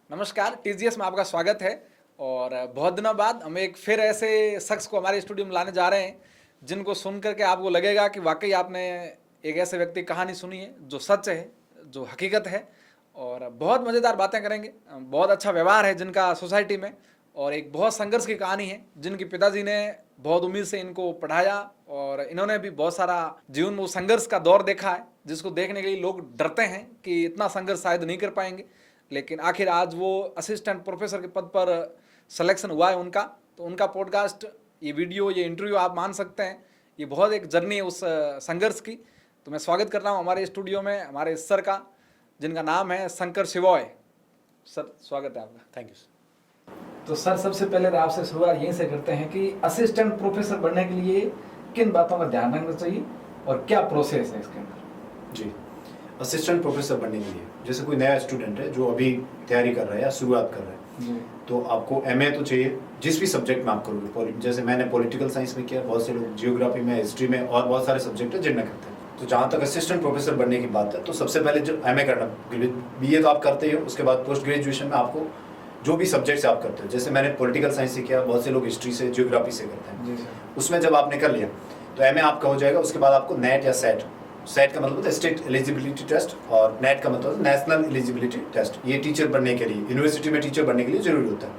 नमस्कार, टीजीएस में आपका स्वागत है। और बहुत दिनों बाद हम एक फिर ऐसे शख्स को हमारे स्टूडियो में लाने जा रहे हैं जिनको सुन करके आपको लगेगा कि वाकई आपने एक ऐसे व्यक्ति की कहानी सुनी है जो सच है, जो हकीकत है। और बहुत मज़ेदार बातें करेंगे, बहुत अच्छा व्यवहार है जिनका सोसाइटी में, और एक बहुत संघर्ष की कहानी है जिनके पिताजी ने बहुत उम्मीद से इनको पढ़ाया और इन्होंने भी बहुत सारा जीवन में वो संघर्ष का दौर देखा है जिसको देखने के लिए लोग डरते हैं कि इतना संघर्ष शायद नहीं कर पाएंगे। लेकिन आखिर आज वो असिस्टेंट प्रोफेसर के पद पर सिलेक्शन हुआ है उनका। तो उनका पॉडकास्ट, ये वीडियो, ये इंटरव्यू आप मान सकते हैं, ये बहुत एक जर्नी है उस संघर्ष की। तो मैं स्वागत कर रहा हूँ हमारे स्टूडियो में हमारे सर का, जिनका नाम है शंकर शिवॉय। सर, स्वागत है आपका। Thank you sir. तो सर, सबसे पहले तो आपसे शुरुआत यहीं से करते हैं कि असिस्टेंट प्रोफेसर बनने के लिए किन बातों का ध्यान रखना चाहिए और क्या प्रोसेस है इसके अंदर? जी, असिस्टेंट प्रोफेसर बनने के लिए जैसे कोई नया स्टूडेंट है जो अभी तैयारी कर रहा है या शुरुआत कर रहा है, तो आपको एमए तो चाहिए जिस भी सब्जेक्ट में आप करोगे। जैसे मैंने पॉलिटिकल साइंस में किया, बहुत से लोग जियोग्राफी में, हिस्ट्री में और बहुत सारे सब्जेक्ट है जिनमें करते हैं। तो जहाँ तक असिस्टेंट प्रोफेसर बनने की बात है तो सबसे पहले जो एमए करना, बीए तो आप करते ही हो, उसके बाद पोस्ट ग्रेजुएशन में आपको जो भी सब्जेक्ट्स आप करते हो, जैसे मैंने पॉलिटिकल साइंस से किया, बहुत से लोग हिस्ट्री से, जियोग्राफी से करते हैं, उसमें जब आपने कर लिया तो एमए आपका हो जाएगा। उसके बाद आपको नेट या सेट, सेट का मतलब होता है स्टेट एलिजिबिलिटी टेस्ट और नेट का मतलब नेशनल एलिजिबिलिटी टेस्ट। ये टीचर बनने के लिए, यूनिवर्सिटी में टीचर बनने के लिए जरूरी होता है।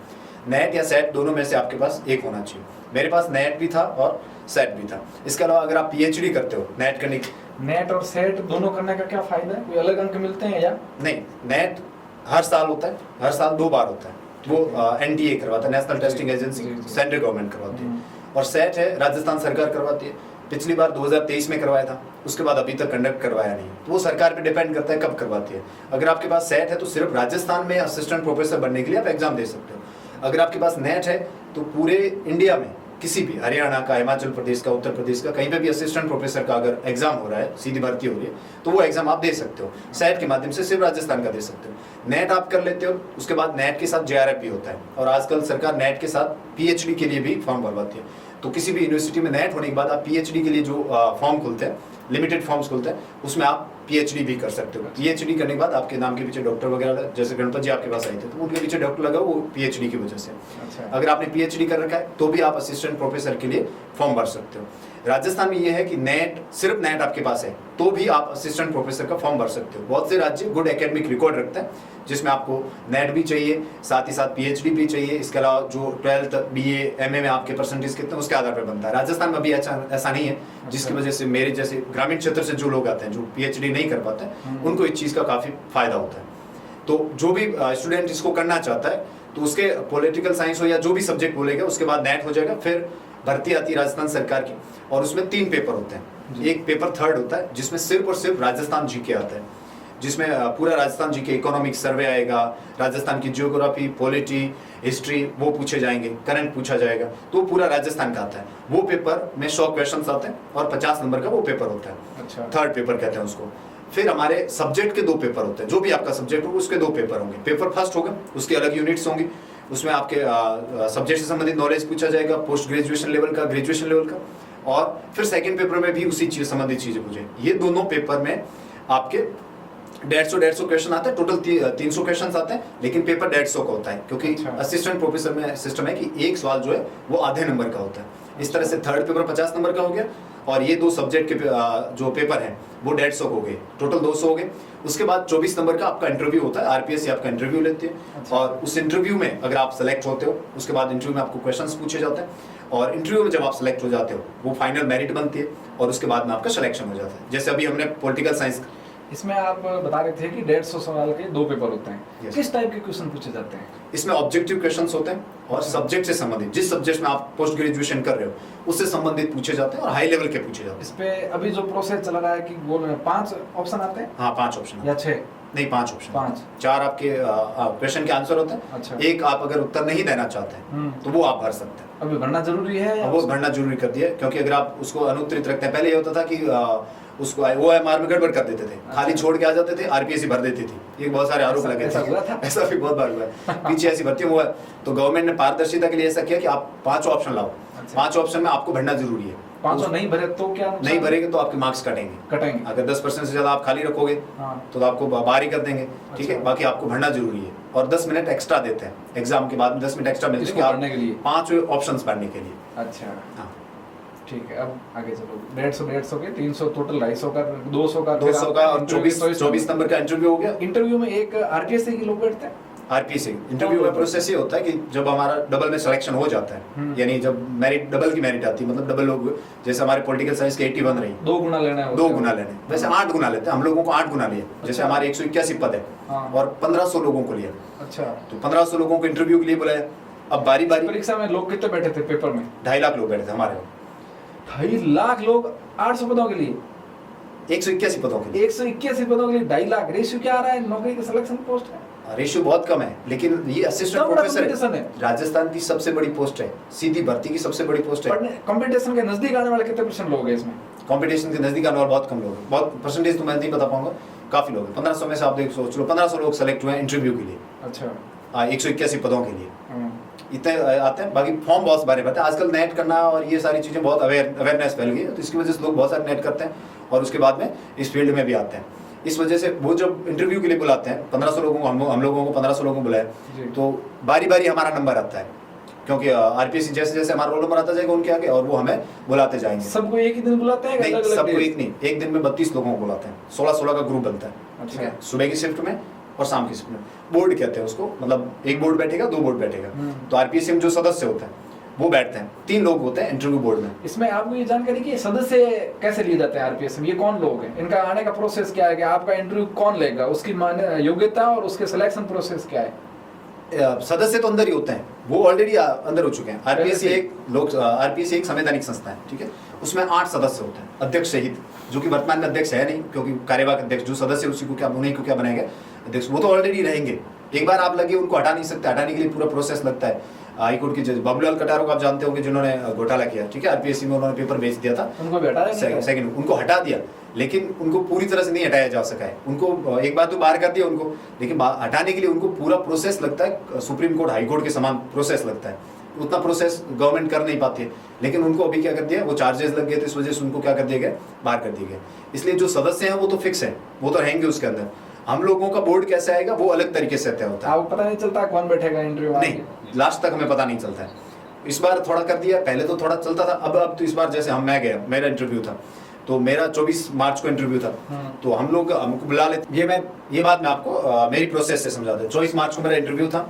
नेट या सेट दोनों में से आपके पास एक होना चाहिए। मेरे पास नेट भी था और सेट भी था। इसके अलावा अगर आप पीएचडी करते हो, नेट करने नेट और सेट दोनों करने का क्या फायदा है? कोई अलग अंक मिलते हैं या नहीं? नेट हर साल होता है, हर साल 2 बार होता है। वो एनटीए करवाता है, national testing agency, central government करवाती है। और सेट है राजस्थान सरकार करवाती है। पिछली बार 2023 में करवाया था, उसके बाद अभी तक कंडक्ट करवाया नहीं। तो वो सरकार पे डिपेंड करता है कब करवाती है। अगर आपके पास सेट है तो सिर्फ राजस्थान में असिस्टेंट प्रोफेसर बनने के लिए आप एग्जाम दे सकते हो। अगर आपके पास नेट है तो पूरे इंडिया में किसी भी, हरियाणा का, हिमाचल प्रदेश का, उत्तर प्रदेश का, कहीं पे भी असिस्टेंट प्रोफेसर का अगर एग्जाम हो रहा है, सीधी भर्ती हो रही है, तो वो एग्जाम आप दे सकते हो। सेट के माध्यम से सिर्फ राजस्थान का दे सकते हो। नेट आप कर लेते हो, उसके बाद नेट के साथ जेआरएफ भी होता है। और आजकल सरकार नेट के साथ पीएचडी के लिए भी फॉर्म भरवाती है। तो किसी भी यूनिवर्सिटी में नेट होने के बाद आप पीएचडी के लिए जो फॉर्म खुलते हैं, लिमिटेड फॉर्म्स खुलते हैं, उसमें आप पीएचडी भी कर सकते हो। पीएचडी करने के बाद आपके नाम के पीछे डॉक्टर वगैरह, जैसे गणपत जी आपके पास आए थे तो उनके पीछे डॉक्टर लगा, वो पीएचडी की वजह से। अच्छा। अगर आपने पीएचडी कर रखा है तो भी आप असिस्टेंट प्रोफेसर के लिए फॉर्म भर सकते हो। राजस्थान में ये है कि नेट, सिर्फ नेट आपके पास है तो भी आप असिस्टेंट प्रोफेसर का फॉर्म भर सकते हो। बहुत से राज्य गुड एकेडमिक रिकॉर्ड रखते हैं जिसमें आपको नेट भी चाहिए, साथ ही साथ पीएचडी भी चाहिए। इसके अलावा जो 12th बीए एमए में आपके परसेंटेज कितने हैं उसके आधार पर बनता है। राजस्थान में भी ऐसा नहीं है, जिसकी वजह से मेरे जैसे ग्रामीण क्षेत्र से जो लोग आते हैं, जो पीएचडी नहीं कर पाते, उनको इस चीज़ का काफ़ी फायदा होता है। तो जो भी स्टूडेंट इसको करना चाहता है तो उसके पॉलिटिकल साइंस हो या जो भी सब्जेक्ट बोलेगा, उसके बाद नेट हो जाएगा। फिर भर्ती आती है राजस्थान सरकार की, और उसमें 3 पेपर होते हैं। एक पेपर थर्ड होता है जिसमें सिर्फ और सिर्फ राजस्थान जीके आता है, जिसमें पूरा राजस्थान जीके, इकोनॉमिक सर्वे आएगा, राजस्थान की जियोग्राफी, पॉलिटी, हिस्ट्री वो पूछे जाएंगे, करंट पूछा जाएगा, तो पूरा राजस्थान का आता है। वो पेपर में 100 क्वेश्चंस आते हैं और 50 नंबर का वो पेपर होता है। अच्छा। थर्ड पेपर कहते हैं उसको। फिर हमारे सब्जेक्ट के 2 पेपर होते हैं, जो भी आपका सब्जेक्ट हो उसके 2 पेपर होंगे। पेपर फर्स्ट होगा, उसके अलग यूनिट्स होंगी, उसमें आपके सब्जेक्ट से संबंधित नॉलेज पूछा जाएगा, पोस्ट ग्रेजुएशन लेवल का, ग्रेजुएशन लेवल का। और फिर सेकंड पेपर में भी उसी चीज संबंधित चीजें पूछे। ये दोनों पेपर में आपके 150 क्वेश्चन आते हैं, टोटल 300 क्वेश्चन आते हैं, लेकिन पेपर 150 का होता है, क्योंकि असिस्टेंट प्रोफेसर में सिस्टम है कि एक सवाल जो है वो आधे नंबर का होता है। इस तरह से थर्ड पेपर 50 नंबर का हो गया, और ये 2 सब्जेक्ट के जो पेपर हैं वो 150 हो गए, टोटल 200 हो गए। उसके बाद 24 नंबर का आपका इंटरव्यू होता है, आरपीएससी आपका इंटरव्यू लेती है। अच्छा। और उस इंटरव्यू में अगर आप सेलेक्ट होते हो, उसके बाद इंटरव्यू में आपको क्वेश्चंस पूछे जाते हैं, और इंटरव्यू में जब आप सेलेक्ट हो जाते हो वो फाइनल मेरिट बनती है, और उसके बाद में आपका सिलेक्शन हो जाता है। जैसे अभी हमने पॉलिटिकल साइंस, इसमें आप बता रहे थे कि 150 सवाल के 2 पेपर होते हैं। yes. किस टाइप के क्वेश्चन पूछे जाते हैं? इसमें ऑब्जेक्टिव क्वेश्चंस होते हैं और सब्जेक्ट से संबंधित, जिस सब्जेक्ट में आप पोस्ट ग्रेजुएशन कर रहे हो उससे संबंधित पूछे जाते हैं, और हाई लेवल के पूछे जाते हैं। इस पे अभी जो प्रोसेस चल रहा है कि वो 5 ऑप्शन आते हैं? हाँ, 5 ऑप्शन या 6? नहीं, 5 ऑप्शन। 5, 4 आपके क्वेश्चन के आंसर होते हैं। अच्छा। एक आप अगर उत्तर नहीं देना चाहते हैं तो वो आप भर सकते हैं। अभी भरना जरूरी है या वो भरना जरूरी कर दिया, क्योंकि अगर आप उसको अनुत्तरित रखते हैं, पहले ये होता था कि उसको ओएमआर में गड़बड़ कर देते थे, खाली छोड़ के आ जाते थे, आरपीएससी भर देती थी। ये बहुत सारे आरोप लगे थे, ऐसा भी बहुत बार हुआ है। पीछे ऐसी भर्ती हुआ है, तो गवर्नमेंट ने पारदर्शिता के लिए ऐसा किया कि आप 5 ऑप्शन लाओ। 5 ऑप्शन में आपको भरना जरूरी है। 500 नहीं भरे तो क्या? नहीं भरेंगे तो आपके मार्क्स कटेंगे। अगर 10% से ज्यादा आप खाली रखोगे तो आपको बाहर ही कर देंगे। ठीक है, बाकी आपको भरना जरूरी है। और 10 मिनट एक्स्ट्रा देते हैं एग्जाम के बाद में 10 मिनट एक्स्ट्रा मिलते हैं इसको कि आप पढ़ने के लिए? 5 ऑप्शंस पढ़ने के लिए। अच्छा हाँ, ठीक है, अब आगे चलो। 150 के 300 टोटल, 250 का 200 का 200 का और 24 नंबर का इंटरव्यू हो गया। इंटरव्यू में एक आरपीएससी के लोग बैठते हैं। आरपीसी इंटरव्यू का प्रोसेस ये होता है कि जब हमारा डबल में सिलेक्शन हो जाता है, यानी जब मेरिट डबल की मेरिट आती है, मतलब डबल लोग, जैसे हमारे पॉलिटिकल साइंस के 81 रही, 2 गुना लेना है, 2 गुना लेने, वैसे 8 गुना लेते हैं। हम लोगों को 8 गुना लिया, जैसे हमारे 181 पद है और 1500 लोगों को लिया। अच्छा, तो 1500 लोगों को इंटरव्यू के लिए बुलाया। अब बारी बारी परीक्षा में लोग कितने बैठे थे पेपर में? 2.5 लाख लोग बैठे थे हमारे, 2.5 लाख लोग 800 पदों के लिए, 181 पदों के लिए। 181 पदों के लिए 2.5 लाख। रेशियो क्या आ रहा है नौकरी के सिलेक्शन पोस्ट है? रेशियो बहुत कम है, लेकिन ये असिस्टेंट प्रोफेसर है, राजस्थान की सबसे बड़ी पोस्ट है, सीधी भर्ती की सबसे बड़ी पोस्ट है। कंपटीशन के नजदीक आने वाले कितने % लोग हैं इसमें? कंपटीशन के नजदीक आने वाले बहुत कम लोग हैं, बहुत परसेंटेज तो मैं नहीं बता पाऊंगा, काफी लोग हैं। 1500 में से आप देख सोच लो 1500 लोग सेलेक्ट हुए हैं इंटरव्यू के लिए। अच्छा, 181 पदों के लिए इतने आते हैं। बाकी फॉर्म बहुत बारे बताते हैं, आजकल नेट करना और ये सारी चीजें बहुत अवेयरनेस फैल गई है, तो इसकी वजह से लोग बहुत सारे नेट करते हैं और उसके बाद में इस फील्ड में भी आते हैं। इस वजह से वो जब इंटरव्यू के लिए बुलाते हैं 1500 लोगों को, हम लोगों को 1500 लोगों को बुलाए, तो बारी बारी हमारा नंबर आता है, क्योंकि आरपीएससी जैसे जैसे हमारा रोल नंबर आता जाएगा उनके आगे, और वो हमें बुलाते जाएंगे। सबको एक ही दिन बुलाते हैं? नहीं, सबको एक नहीं, एक दिन में 32 लोगों को बुलाते हैं, 16-16 का ग्रुप बनता है। ठीक है, सुबह की शिफ्ट में और शाम की शिफ्ट में। बोर्ड कहते हैं उसको, मतलब एक बोर्ड बैठेगा, 2 बोर्ड बैठेगा। तो आरपीएससी में जो सदस्य होते हैं वो बैठते हैं, 3 लोग होते हैं इंटरव्यू बोर्ड में। इसमें आपको ये जानकारी कि सदस्य कैसे लिए जाते हैं आरपीएस में? ये कौन लोग हैं, इनका आने का प्रोसेस क्या है, कि आपका इंटरव्यू कौन लेगा, उसकी योग्यता और उसके सिलेक्शन प्रोसेस क्या है? सदस्य तो अंदर ही होते हैं, वो ऑलरेडी अंदर हो चुके हैं। आरपीएससी एक संवैधानिक संस्था है, ठीक है, उसमें 8 सदस्य होते हैं, अध्यक्ष सहित, जो कि वर्तमान में अध्यक्ष है नहीं, क्योंकि कार्यवाहक अध्यक्ष जो सदस्य उसी को क्या, उन्हीं को क्या बनाएंगे अध्यक्ष, वो तो ऑलरेडी रहेंगे। एक बार आप लगे उनको हटा नहीं सकते, हटाने के लिए पूरा प्रोसेस लगता है। हाईकोर्ट के जज बाबूलाल कटारो को आप जानते होंगे, जिन्होंने घोटाला किया, ठीक है, आरपीएससी में उन्होंने पेपर बेच दिया था, उनको भी हटा दिया। सेकंड उनको हटा दिया, लेकिन उनको पूरी तरह से नहीं हटाया जा सका है। उनको एक बार तो बाहर कर दिया उनको, लेकिन हटाने के लिए उनको पूरा प्रोसेस लगता है, सुप्रीम कोर्ट हाई कोर्ट के समान प्रोसेस लगता है। उतना प्रोसेस गवर्नमेंट कर नहीं पाती है, लेकिन उनको अभी क्या कर दिया, वो चार्जेस लग गए थे, इस वजह से उनको क्या कर दिया गया, बाहर कर दिया गया। इसलिए जो सदस्य हैं वो तो फिक्स है, वो तो रहेंगे उसके अंदर। हम लोगों का बोर्ड कैसे आएगा वो अलग तरीके से तय होता है। आपको पता नहीं चलता कौन बैठेगा इंटरव्यू? नहीं, लास्ट तक हमें पता नहीं चलता है। इस बार थोड़ा कर दिया, पहले तो थोड़ा चलता था, अब तो इस बार जैसे मैं गया, मेरा इंटरव्यू था, तो मेरा 24 मार्च को इंटरव्यू था, तो हम लोग हमको बुला लेते। ये बात मैं आपको मेरी प्रोसेस से समझा दूं। 24 मार्च को मेरा इंटरव्यू था,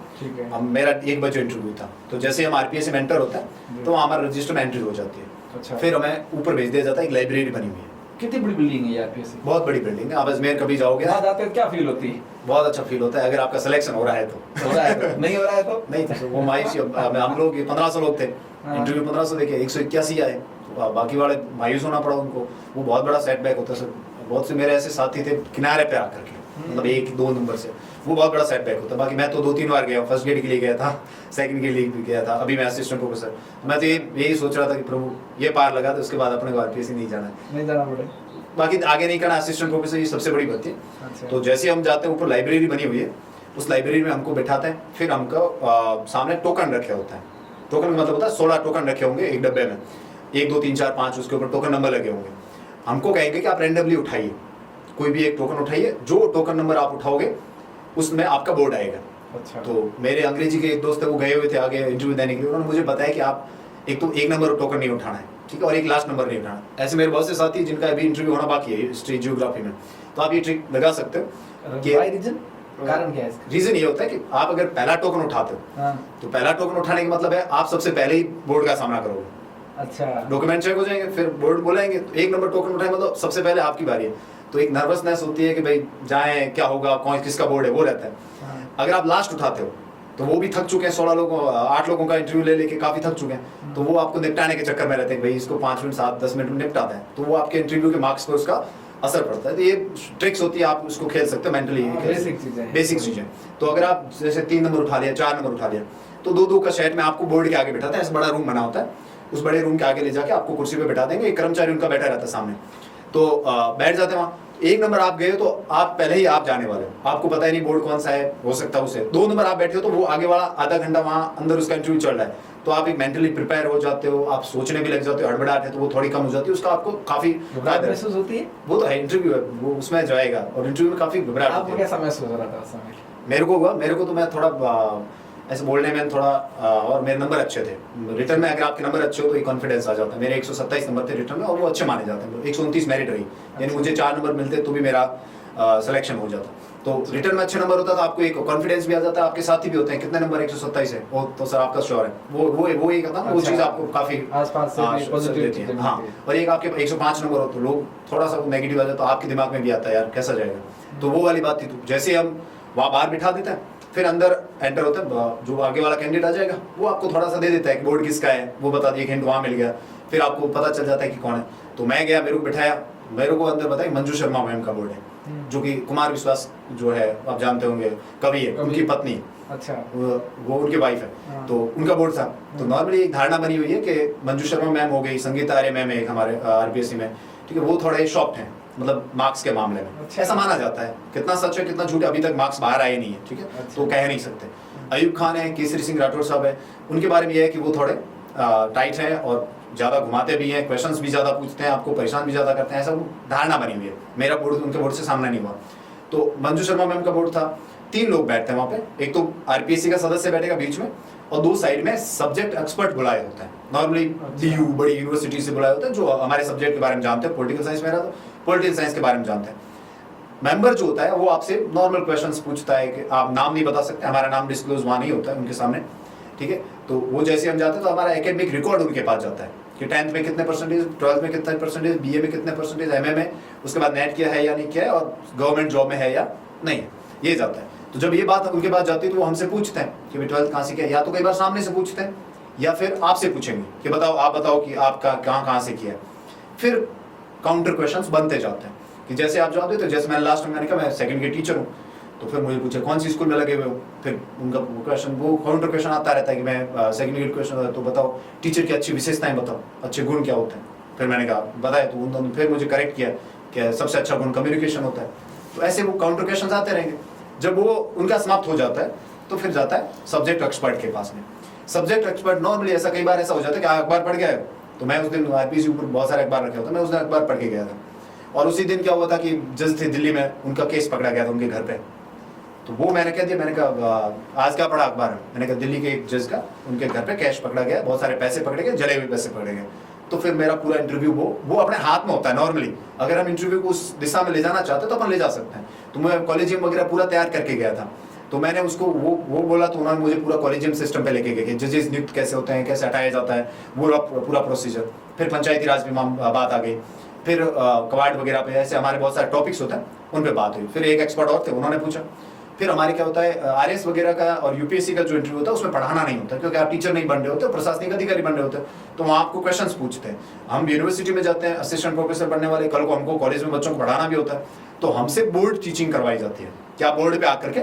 मेरा 1 बजे इंटरव्यू था, तो जैसे हम आरपीएससी में एंटर होता है तो हमारा रजिस्टर में एंट्री हो जाती है। अच्छा। फिर हमें ऊपर भेज दिया जाता है, एक लाइब्रेरी बनी हुई है। कितनी बड़ी बिल्डिंग है आरपीएससी? बहुत बड़ी बिल्डिंग है, आप अजमेर कभी जाओगे जाते हैं, क्या फील होती है? बहुत अच्छा फील होता है, अगर आपका सिलेक्शन हो रहा है तो। हो रहा है तो? नहीं हो रहा है तो? नहीं तो वो मायूसी। हम लोग 1500 लोग थे, इंटरव्यू 1500 देखे, 181 आए, तो बाकी वाले मायूस होना पड़ा उनको। वो बहुत बड़ा सेटबैक होता है सर। बहुत से मेरे ऐसे साथी थे किनारे पे आकर के, मतलब 1-2 नंबर से, वो बहुत बड़ा सेटबैक होता है। बाकी मैं तो 2-3 बार गया, फर्स्ट ग्रेड के लिए गया था, सेकंड ग्रेड के लिए भी गया था, अभी मैं असिस्टेंट प्रोफेसर। मैं तो यही सोच रहा था कि प्रभु ये पार लगा तो उसके बाद अपने को आरपीएससी नहीं जाना पड़े, बाकी आगे नहीं करना। असिस्टेंट प्रोफेसर ये सबसे बड़ी भर्ती है। अच्छा। तो जैसे हम जाते हैं, ऊपर लाइब्रेरी बनी हुई है, उस लाइब्रेरी में हमको बैठाते हैं, फिर हमको सामने टोकन रखे होता है। टोकन मतलब होता है 16 टोकन रखे होंगे एक डब्बे में, 1 2 3 4 5 उसके ऊपर टोकन नंबर लगे होंगे। हमको कहेंगे कि आप रैंडमली उठाइए, कोई भी एक टोकन उठाइए, जो टोकन नंबर आप उठाओगे उसमें आपका बोर्ड आएगा। अच्छा। तो मेरे अंग्रेजी के एक दोस्त है, वो गए हुए थे आगे इंटरव्यू देने के लिए, उन्होंने मुझे बताया कि आप एक तो 1 नंबर टोकन नहीं उठाना है, ठीक है, और एक लास्ट नंबर नहीं उठाना। ऐसे मेरे बहुत से साथी जिनका अभी इंटरव्यू होना बाकी है हिस्ट्री जियोग्राफी में, तो आप ये ट्रिक लगा सकते हो कि कारण क्या है इसका? रीजन ये होता है कि आप अगर पहला टोकन उठाते हो तो पहला टोकन उठाने का मतलब है आप सबसे पहले ही बोर्ड का सामना करोगे। अच्छा, डॉक्यूमेंट चेक हो जाएंगे, फिर बोर्ड बोलेंगे, तो 1 नंबर टोकन उठाए मतलब सबसे पहले आपकी बारी है, तो एक नर्वसनेस होती है कि भाई जाएं, क्या होगा, कौन किसका बोर्ड है, वो रहता है। अगर आप लास्ट उठाते हो तो वो भी थक चुके हैं, 16 लोगों 8 लोगों का इंटरव्यू ले लेके काफी थक चुके हैं, तो वो आपको निपटाने के चक्कर में रहते हैं, भाई इसको 5 मिनट 7-10 मिनट में निपटाते हैं, तो वो आपके इंटरव्यू के मार्क्स पर उसका असर पड़ता है। तो ये ट्रिक्स होती है, आप उसको खेल सकते हो मेंटली, बेसिक चीजें। तो अगर आप जैसे 3 नंबर उठा लिया, 4 नंबर उठा लिया, तो 2-2 का सेट में आपको बोर्ड के आगे बैठाते हैं, ऐसा बड़ा रूम बना होता है, उस बड़े रूम के आगे ले जाके आपको कुर्सी पे बैठा देंगे, एक कर्मचारी उनका बैठा रहता है सामने, तो बैठ जाते हैं वहाँ। 1 नंबर आप गए तो आप पहले ही आप जाने वाले हो, आपको पता ही नहीं बोर्ड कौन सा है, हो सकता है उसे। 2 नंबर आप बैठे हो तो वो आगे वाला आधा घंटा वहाँ अंदर उसका इंटरव्यू चल रहा है, तो आप एक मेंटली प्रिपेयर हो जाते हो, आप सोचने भी लग जाते हो, हड़बड़ाहट है तो वो थोड़ी कम हो जाती है, उसका आपको काफी महसूस होती है। वो तो है, इंटरव्यू है, वो उसमें जाएगा, और इंटरव्यू में काफी घबराहट होती है। कैसा महसूस हो रहा था उस समय? मेरे को हुआ, मेरे को तो मैं थोड़ा ऐसे बोलने में थोड़ा और मेरे नंबर अच्छे थे रिटर्न में। अगर आपके नंबर अच्छे हो तो एक कॉन्फिडेंस आ जाता है। मेरे 127 नंबर थे रिटर्न में और वो अच्छे माने जाते हैं। 129 मेरिट रही, यानी मुझे 4 नंबर मिलते तो भी मेरा सिलेक्शन हो जाता। तो रिटर्न में अच्छे नंबर होता तो आपको एक कॉन्फिडेंस भी आ जाता है, आपके साथी भी होते हैं कितने नंबर 127 है, वो तो सर आपका श्योर है, वो एक था ना, वो चीज़ आपको काफ़ी आसपास से पॉजिटिव देती है। हाँ, और एक आपके 105 नंबर हो तो लोग थोड़ा सा नेगेटिव आ जाए तो आपके दिमाग में भी आता है यार कैसा जाएगा। तो वो वाली बात थी। तो जैसे हम वहाँ बाहर बिठा देते हैं, फिर अंदर एंटर होता है, जो आगे वाला कैंडिडेट आ जाएगा वो आपको थोड़ा सा दे देता है कि बोर्ड किसका है, वो बता दिए, एक हिंट वहाँ मिल गया, फिर आपको पता चल जाता है कि कौन है। तो मैं गया, मेरे को बिठाया, मेरे को अंदर बताया मंजू शर्मा मैम का बोर्ड है, जो कि कुमार विश्वास जो है आप जानते होंगे, कवि है, उनकी पत्नी, अच्छा, वो उनकी वाइफ है, तो उनका बोर्ड था। तो नॉर्मली एक धारणा बनी हुई है कि मंजू शर्मा मैम हो गई, संगीता आर्य मैम है एक हमारे आरपीएससी में, ठीक है, वो थोड़े शॉप्ड हैं मतलब मार्क्स के मामले में। अच्छा। ऐसा माना जाता है, कितना सच है कितना झूठ अभी तक मार्क्स बाहर आए नहीं है, ठीक है, अच्छा। तो कह नहीं सकते। अयूब खान है, केसरी सिंह राठौर साहब है, उनके बारे में यह है कि वो थोड़े टाइट हैं और ज़्यादा घुमाते भी हैं, क्वेश्चंस भी ज़्यादा पूछते हैं, आपको परेशान भी ज़्यादा करते हैं, ऐसा धारणा बनी हुई है। मेरा बोर्ड उनके बोर्ड से सामना नहीं हुआ। तो मंजू शर्मा मैम का बोर्ड था, 3 लोग बैठते हैं वहाँ पे, एक तो आरपीएससी का सदस्य बैठेगा बीच में और 2 साइड में सब्जेक्ट एक्सपर्ट बुलाए होते हैं। नॉर्मली डीयू बड़ी यूनिवर्सिटी से बुलाए होते हैं जो हमारे सब्जेक्ट के बारे में जानते हैं। पॉलिटिकल साइंस मेरा तो पॉलिटिकल साइंस के बारे में जानते हैं। मेंबर जो होता है वो आपसे नॉर्मल क्वेश्चंस पूछता है कि आप नाम नहीं बता सकते, हमारा नाम डिस्क्लोज वहाँ नहीं होता है उनके सामने, ठीक है। तो वो जैसे हम जाते हैं तो हमारा एकेडमिक रिकॉर्ड उनके पास जाता है कि 10th में कितने परसेंटेज, 12th में कितने परसेंटेज, बीए में कितने परसेंटेज, एमए में, उसके बाद नेट किया है या नहीं किया है और गवर्नमेंट जॉब में है या नहीं है, ये जाता है। तो जब ये बात उनके पास जाती है तो वो हमसे पूछते हैं कि भाई 12th कहाँ से किया, या तो कई बार सामने से पूछते हैं या फिर आपसे पूछेंगे कि बताओ, आप बताओ कि आपका कहाँ से किया है। फिर काउंटर क्वेश्चंस बनते जाते हैं कि जैसे आप जवाब देते हो, जैसे मैंने लास्ट में मैंने कहा मैं सेकंड के टीचर हूँ, तो फिर मुझे पूछे कौन सी स्कूल में लगे हुए हो, फिर उनका क्वेश्चन, वो काउंटर क्वेश्चन आता रहता है कि मैं सेकंड ग्रेड क्वेश्चन होता है तो बताओ टीचर की अच्छी विशेषताएं बताओ, अच्छे गुण क्या होते हैं। फिर मैंने कहा बताया, तो उन्होंने फिर मुझे करेक्ट किया कि सबसे अच्छा गुण कम्युनिकेशन होता है। तो ऐसे वो काउंटर क्वेश्चन आते रहेंगे। जब वो उनका समाप्त हो जाता है तो फिर जाता है सब्जेक्ट एक्सपर्ट के पास में। सब्जेक्ट एक्सपर्ट नॉर्मली ऐसा कई बार ऐसा हो जाता है कि अखबार पढ़ गया है, तो मैं उस दिन आईपीसी ऊपर बहुत सारे अखबार रखे होते, मैं उस दिन अखबार पढ़ के गया था। और उसी दिन क्या हुआ था कि जज थे दिल्ली में, उनका केस पकड़ा गया था उनके घर पे। तो वो मैंने कह दिया, मैंने कहा आज क्या पढ़ा अखबार में, मैंने कहा दिल्ली के एक जज का उनके घर पे कैश पकड़ा गया, बहुत सारे पैसे पकड़े गए, जले हुए पैसे पकड़े गए। तो फिर मेरा पूरा इंटरव्यू वो अपने हाथ में होता है। नॉर्मली अगर हम इंटरव्यू को उस दिशा में ले जाना चाहते हैं तो अपन ले जा सकते हैं। तो मैं कॉलेजियम वगैरह पूरा तैयार करके गया था। तो मैंने उसको वो बोला तो उन्होंने मुझे पूरा कॉलेजियम सिस्टम पे लेके गए कि जजेस नियुक्त कैसे होते हैं, कैसे हटाया जाता है, वो पूरा प्रोसीजर। फिर पंचायती राज में बात आ गई, फिर कवार्ड वगैरह पे ऐसे हमारे बहुत सारे टॉपिक्स होते हैं, उन पे बात हुई। फिर एक एक्सपर्ट और थे, उन्होंने पूछा। फिर हमारे क्या होता है आरएस वगैरह का और यूपीएससी का जो इंटरव्यू होता है उसमें पढ़ाना नहीं होता, क्योंकि आप टीचर नहीं बन रहे होते, प्रशासनिक अधिकारी बन रहे होते, तो वहाँ आपको क्वेश्चंस पूछते हैं। हम यूनिवर्सिटी में जाते हैं असिस्टेंट प्रोफेसर बनने वाले, कल को हमको कॉलेज में बच्चों को पढ़ाना भी होता है, तो हमसे बोर्ड टीचिंग करवाई जाती है कि आप बोर्ड पे आकर के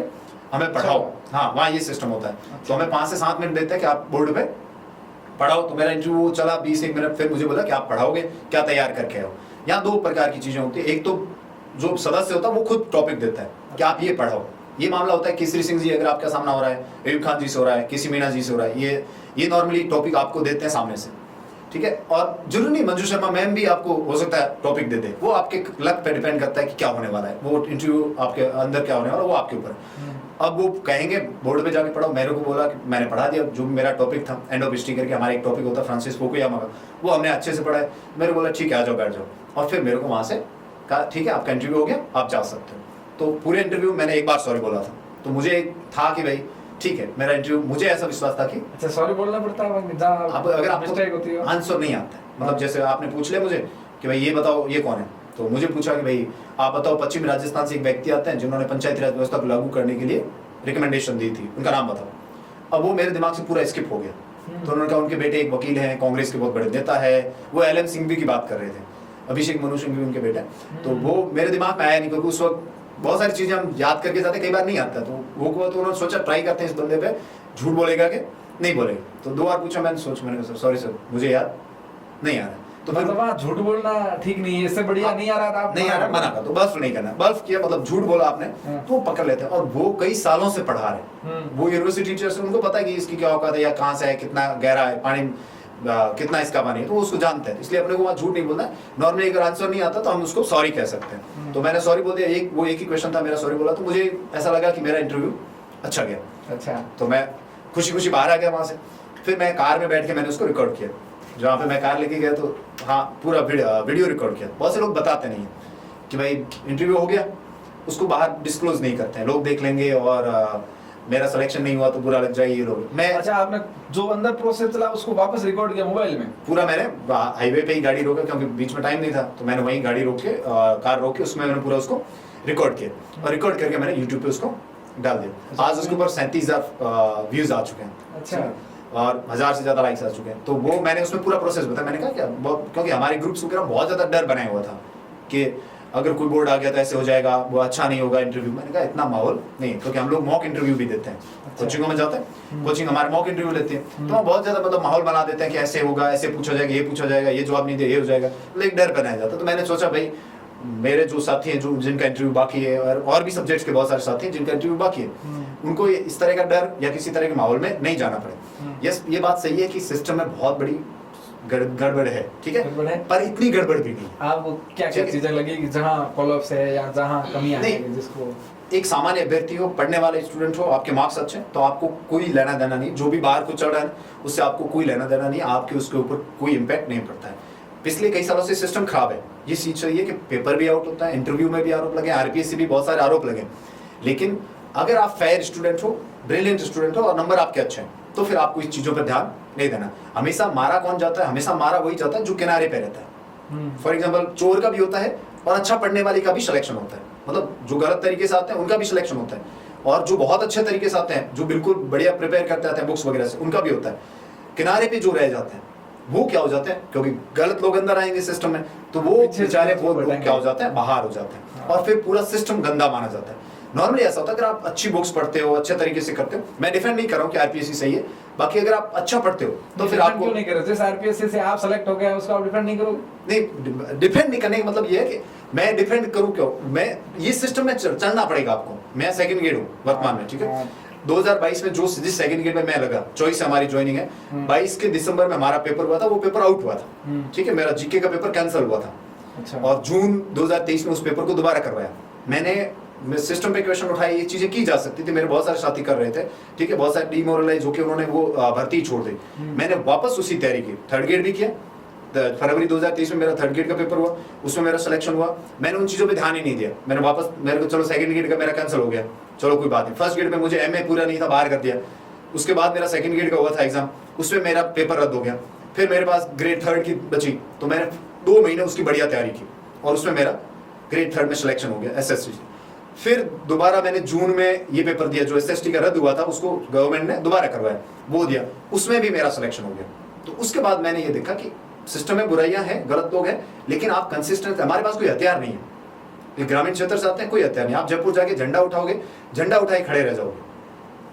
हमें पढ़ाओ। हाँ, वहाँ ये सिस्टम होता है। तो हमें 5 से 7 मिनट देते हैं कि आप बोर्ड पे पढ़ाओ। तो मेरा इंटरव्यू चला 20-1 मिनट, फिर मुझे बोला कि आप पढ़ाओगे, क्या तैयार करके आओ। यहाँ 2 प्रकार की चीजें होती है, एक तो जो सदस्य होता है वो खुद टॉपिक देता है कि आप ये पढ़ाओ। ये मामला होता है केसरी सिंह जी अगर आपका सामना हो रहा है, अयूब खान जी से हो रहा है, किसी मीना जी से हो रहा है, ये नॉर्मली टॉपिक आपको देते हैं सामने से, ठीक है। और जरूरी नहीं मंजू शर्मा मैम भी आपको हो सकता है टॉपिक दे दे, वो आपके लक पे डिपेंड करता है कि क्या होने वाला है, वो इंटरव्यू आपके अंदर क्या होने वाला है वो आपके ऊपर। अब वो कहेंगे बोर्ड पे जाके पढ़ो, मेरे को बोला कि मैंने पढ़ा दिया जो मेरा टॉपिक था, एंड ऑफ हिस्ट्री करके हमारा एक टॉपिक होता है फ्रांसिस फुकुयामा का, वो हमने अच्छे से पढ़ा है। मेरे को बोला ठीक है आ जाओ बैठ जाओ, और फिर मेरे को वहाँ से कहा ठीक है आपका इंटरव्यू हो गया, आप जा सकते हो। तो पूरे इंटरव्यू मैंने एक बार सॉरी बोला था, तो मुझे था कि भाई ठीक है मेरा इंटरव्यू, मुझे ऐसा विश्वास था कि अच्छा सॉरी बोलना पड़ता है अब अगर आपको मिस्टेक होती है आंसर नहीं आता है, मतलब जैसे आपने पूछ लिया मुझे कि भाई ये बताओ ये कौन है, तो मुझे पूछा कि भाई आप बताओ पश्चिमी राजस्थान से एक व्यक्ति आते हैं जिन्होंने पंचायती राज व्यवस्था को लागू करने के लिए रिकमेंडेशन दी थी, उनका नाम बताओ। अब वो मेरे दिमाग से पूरा स्किप हो गया। तो उन्होंने कहा उनके बेटे एक वकील हैं, कांग्रेस के बहुत बड़े नेता है, वो एलएम सिंघवी की बात कर रहे थे, अभिषेक मनु सिंघवी उनके बेटे। तो वो मेरे दिमाग में आया नहीं, क्योंकि उस वक्त बहुत सारी चीजें हम याद करके जाते कई बार नहीं आता, तो वो उन्होंने सोचा ट्राई करते हैं इस बंदे पे, झूठ बोलेगा कि नहीं बोलेगा। तो 2 बार पूछा, मैंने कहा सॉरी सर मुझे याद नहीं आ रहा। तो फिर मतलब झूठ बोलना ठीक नहीं है, इससे बढ़िया नहीं आ रहा था, नहीं आ रहा, मना कर, तो बल्फ नहीं करना। बल्फ किया मतलब झूठ बोला आपने, तो पकड़ लेते हैं। और वो कई सालों से पढ़ा रहे, वो यूनिवर्सिटी टीचर से, उनको पता है कि इसकी क्या औकात है या कहाँ से है, कितना गहरा है पानी, कितना इसका पानी है, तो वो उसको जानते हैं, इसलिए अपने को वहाँ झूठ नहीं बोलना है। नॉर्मली अगर आंसर नहीं आता तो हम उसको सॉरी कह सकते हैं। तो मैंने सॉरी बोल दिया, वो एक ही क्वेश्चन था मेरा, सॉरी बोला। तो मुझे ऐसा लगा कि मेरा इंटरव्यू अच्छा गया। अच्छा। तो मैं खुशी खुशी बाहर आ गया वहाँ से। फिर मैं कार में बैठ के मैंने उसको रिकॉर्ड किया, जहाँ पे मैं कार लेके गया तो हाँ पूरा वीडियो रिकॉर्ड किया। बहुत से लोग बताते नहीं हैं कि भाई इंटरव्यू हो गया, उसको बाहर डिस्क्लोज नहीं करते हैं, लोग देख लेंगे और मेरा सिलेक्शन नहीं हुआ तो बुरा लग जाए ये लोग। मैं अच्छा, आपने जो अंदर प्रोसेस चला उसको वापस रिकॉर्ड किया मोबाइल में? पूरा मैंने हाईवे पे ही गाड़ी रोका, क्योंकि बीच में टाइम नहीं था, तो मैंने वहीं गाड़ी रोक के कार रोक के उसमें मैंने पूरा उसको रिकॉर्ड किया और रिकॉर्ड करके मैंने यूट्यूब पे उसको डाल दिया। आज उसके ऊपर 37,000 व्यूज आ चुके हैं। अच्छा। और 1000 से ज्यादा लाइक्स आ चुके हैं। तो वो मैंने उसमें पूरा प्रोसेस बताया। मैंने कहा क्या क्योंकि हमारे ग्रुप्स वगैरह बहुत ज्यादा डर बनाया हुआ था कि अगर कोई बोर्ड आ गया तो ऐसे हो जाएगा, वो अच्छा नहीं होगा इंटरव्यू। मैंने कहा इतना माहौल नहीं, क्योंकि हम लोग मॉक इंटरव्यू भी देते हैं। कोचिंगों में जाते हैं, कोचिंग हमारे मॉक इंटरव्यू लेती है, तो हम बहुत ज्यादा मतलब माहौल बना देते हैं कि ऐसे होगा, ऐसे पूछा जाएगा, ये पूछा जाएगा, ये जवाब नहीं दिया ये हो जाएगा, मतलब एक डर बनाया जाता है। तो मैंने सोचा भाई मेरे जो साथी हैं जो जिनका इंटरव्यू बाकी है और भी सब्जेक्ट्स के बहुत सारे साथी हैं जिनका इंटरव्यू बाकी है, उनको इस तरह का डर या किसी तरह के माहौल में नहीं जाना पड़े। यस, ये बात सही है कि सिस्टम में बहुत बड़ी गड़बड़ है, ठीक है, पर इतनी गड़बड़ भी नहीं। आपको क्या क्या चीजें लगी कि जहाँ कोलैप्स है या जहाँ कमियां हैं जिसको? एक सामान्य अभ्यर्थी हो, पढ़ने वाले स्टूडेंट हो, आपके मार्क्स अच्छे तो आपको कोई लेना देना नहीं, जो भी बाहर को चल रहा है उससे आपको कोई लेना देना नहीं, आपके उसके ऊपर कोई इम्पैक्ट नहीं पड़ता है। पिछले कई सालों से सिस्टम खराब है, ये चीज चाहिए कि पेपर भी आउट होता है, इंटरव्यू में भी आरोप लगे, आरपीएससी भी बहुत सारे आरोप लगे, लेकिन अगर आप फेयर स्टूडेंट हो, ब्रिलियंट स्टूडेंट हो और नंबर आपके अच्छे हैं तो फिर आपको इस चीजों पर ध्यान नहीं देना। हमेशा मारा कौन जाता है? हमेशा मारा वही जाता है जो किनारे पे रहता है। फॉर एग्जाम्पल चोर का भी होता है और अच्छा पढ़ने वाले का भी सिलेक्शन होता है, मतलब जो गलत तरीके से आते हैं उनका भी सिलेक्शन होता है, और जो बहुत अच्छे तरीके से आते हैं, जो बिल्कुल बढ़िया प्रिपेयर करते आते हैं बुक्स वगैरह से, उनका भी होता है। किनारे पे जो रह जाते हैं वो क्या हो जाते हैं, क्योंकि गलत लोग अंदर आएंगे सिस्टम में, तो वो बेचारे वो लोग क्या हो जाते हैं, बाहर हो जाते हैं और फिर पूरा सिस्टम गंदा माना जाता है। नॉर्मली ऐसा होता है, अगर आप अच्छी बुक्स पढ़ते हो, अच्छे तरीके से करते हो, मैं डिफेंड नहीं कर रहा हूँ कि आरपीएससी सही है, बाकी अगर आप अच्छा पढ़ते हो तो फिर आपको क्यों नहीं कर रहे? जैसे आरपीएससी से आप सेलेक्ट हो गए उसका आप डिफेंड नहीं करोगे? नहीं, डिफेंड नहीं करने का मतलब ये है कि मैं डिफेंड करूं क्यों, मैं ये सिस्टम में चलना पड़ेगा आपको। मैं सेकंड ग्रेड हूँ वर्तमान में, ठीक है। 2022 में जो जिस सेकंड ग्रेड में मैं लगा, चॉइस हमारी ज्वाइनिंग है, 22 के दिसंबर में हमारा पेपर हुआ था, वो पेपर आउट हुआ था, ठीक है, मेरा जीके का पेपर कैंसिल हुआ था। अच्छा। और जून 2023 में उस पेपर को दोबारा करवाया। मैंने सिस्टम पे क्वेश्चन उठाई, ये चीजें की जा सकती थी, मेरे बहुत सारे साथी कर रहे थे, ठीक है, बहुत सारे डिमोरलाइज होकर उन्होंने वो भर्ती छोड़ दी। मैंने वापस उसी तैयारी की, थर्ड ग्रेड भी किया, फरवरी 2023 में मेरा थर्ड ग्रेड का पेपर हुआ, उसमें मेरा सिलेक्शन हुआ। मैंने उन चीजों पे ध्यान ही नहीं दिया, मैंने वापस, मेरे को चलो सेकंड ग्रेड का मेरा कैंसिल हो गया, चलो कोई बात नहीं। फर्स्ट ग्रेड में मुझे एमए पूरा नहीं था, बाहर कर दिया। उसके बाद मेरा सेकंड ग्रेड का हुआ था एग्जाम, उसमें मेरा पेपर रद्द हो गया। फिर मेरे पास ग्रेड थर्ड की बची, तो मैंने 2 महीने उसकी बढ़िया तैयारी की और उसमें मेरा ग्रेड थर्ड में सिलेक्शन हो गया एसएसटी। फिर दोबारा मैंने जून में ये पेपर दिया, जो एसएसटी का रद्द हुआ था उसको गवर्नमेंट ने दोबारा करवाया, वो दिया, उसमें भी मेरा सिलेक्शन हो गया। तो उसके बाद मैंने ये देखा कि सिस्टम में बुराइयां हैं, गलत लोग हैं, लेकिन आप कंसिस्टेंट, हमारे पास कोई हथियार नहीं है। ये ग्रामीण क्षेत्र से आते हैं, कोई हथियार नहीं। आप जयपुर जाके झंडा उठाओगे, झंडा उठाए खड़े रह जाओगे,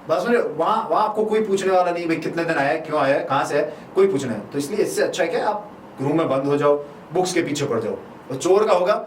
बस। वहाँ आपको कोई पूछने वाला नहीं भाई कितने दिन आया है, क्यों आया है, कहाँ से है, कोई पूछना है। तो इसलिए इससे अच्छा है कि आप रूम में बंद हो जाओ, बुक्स के पीछे पड़ जाओ। और चोर का होगा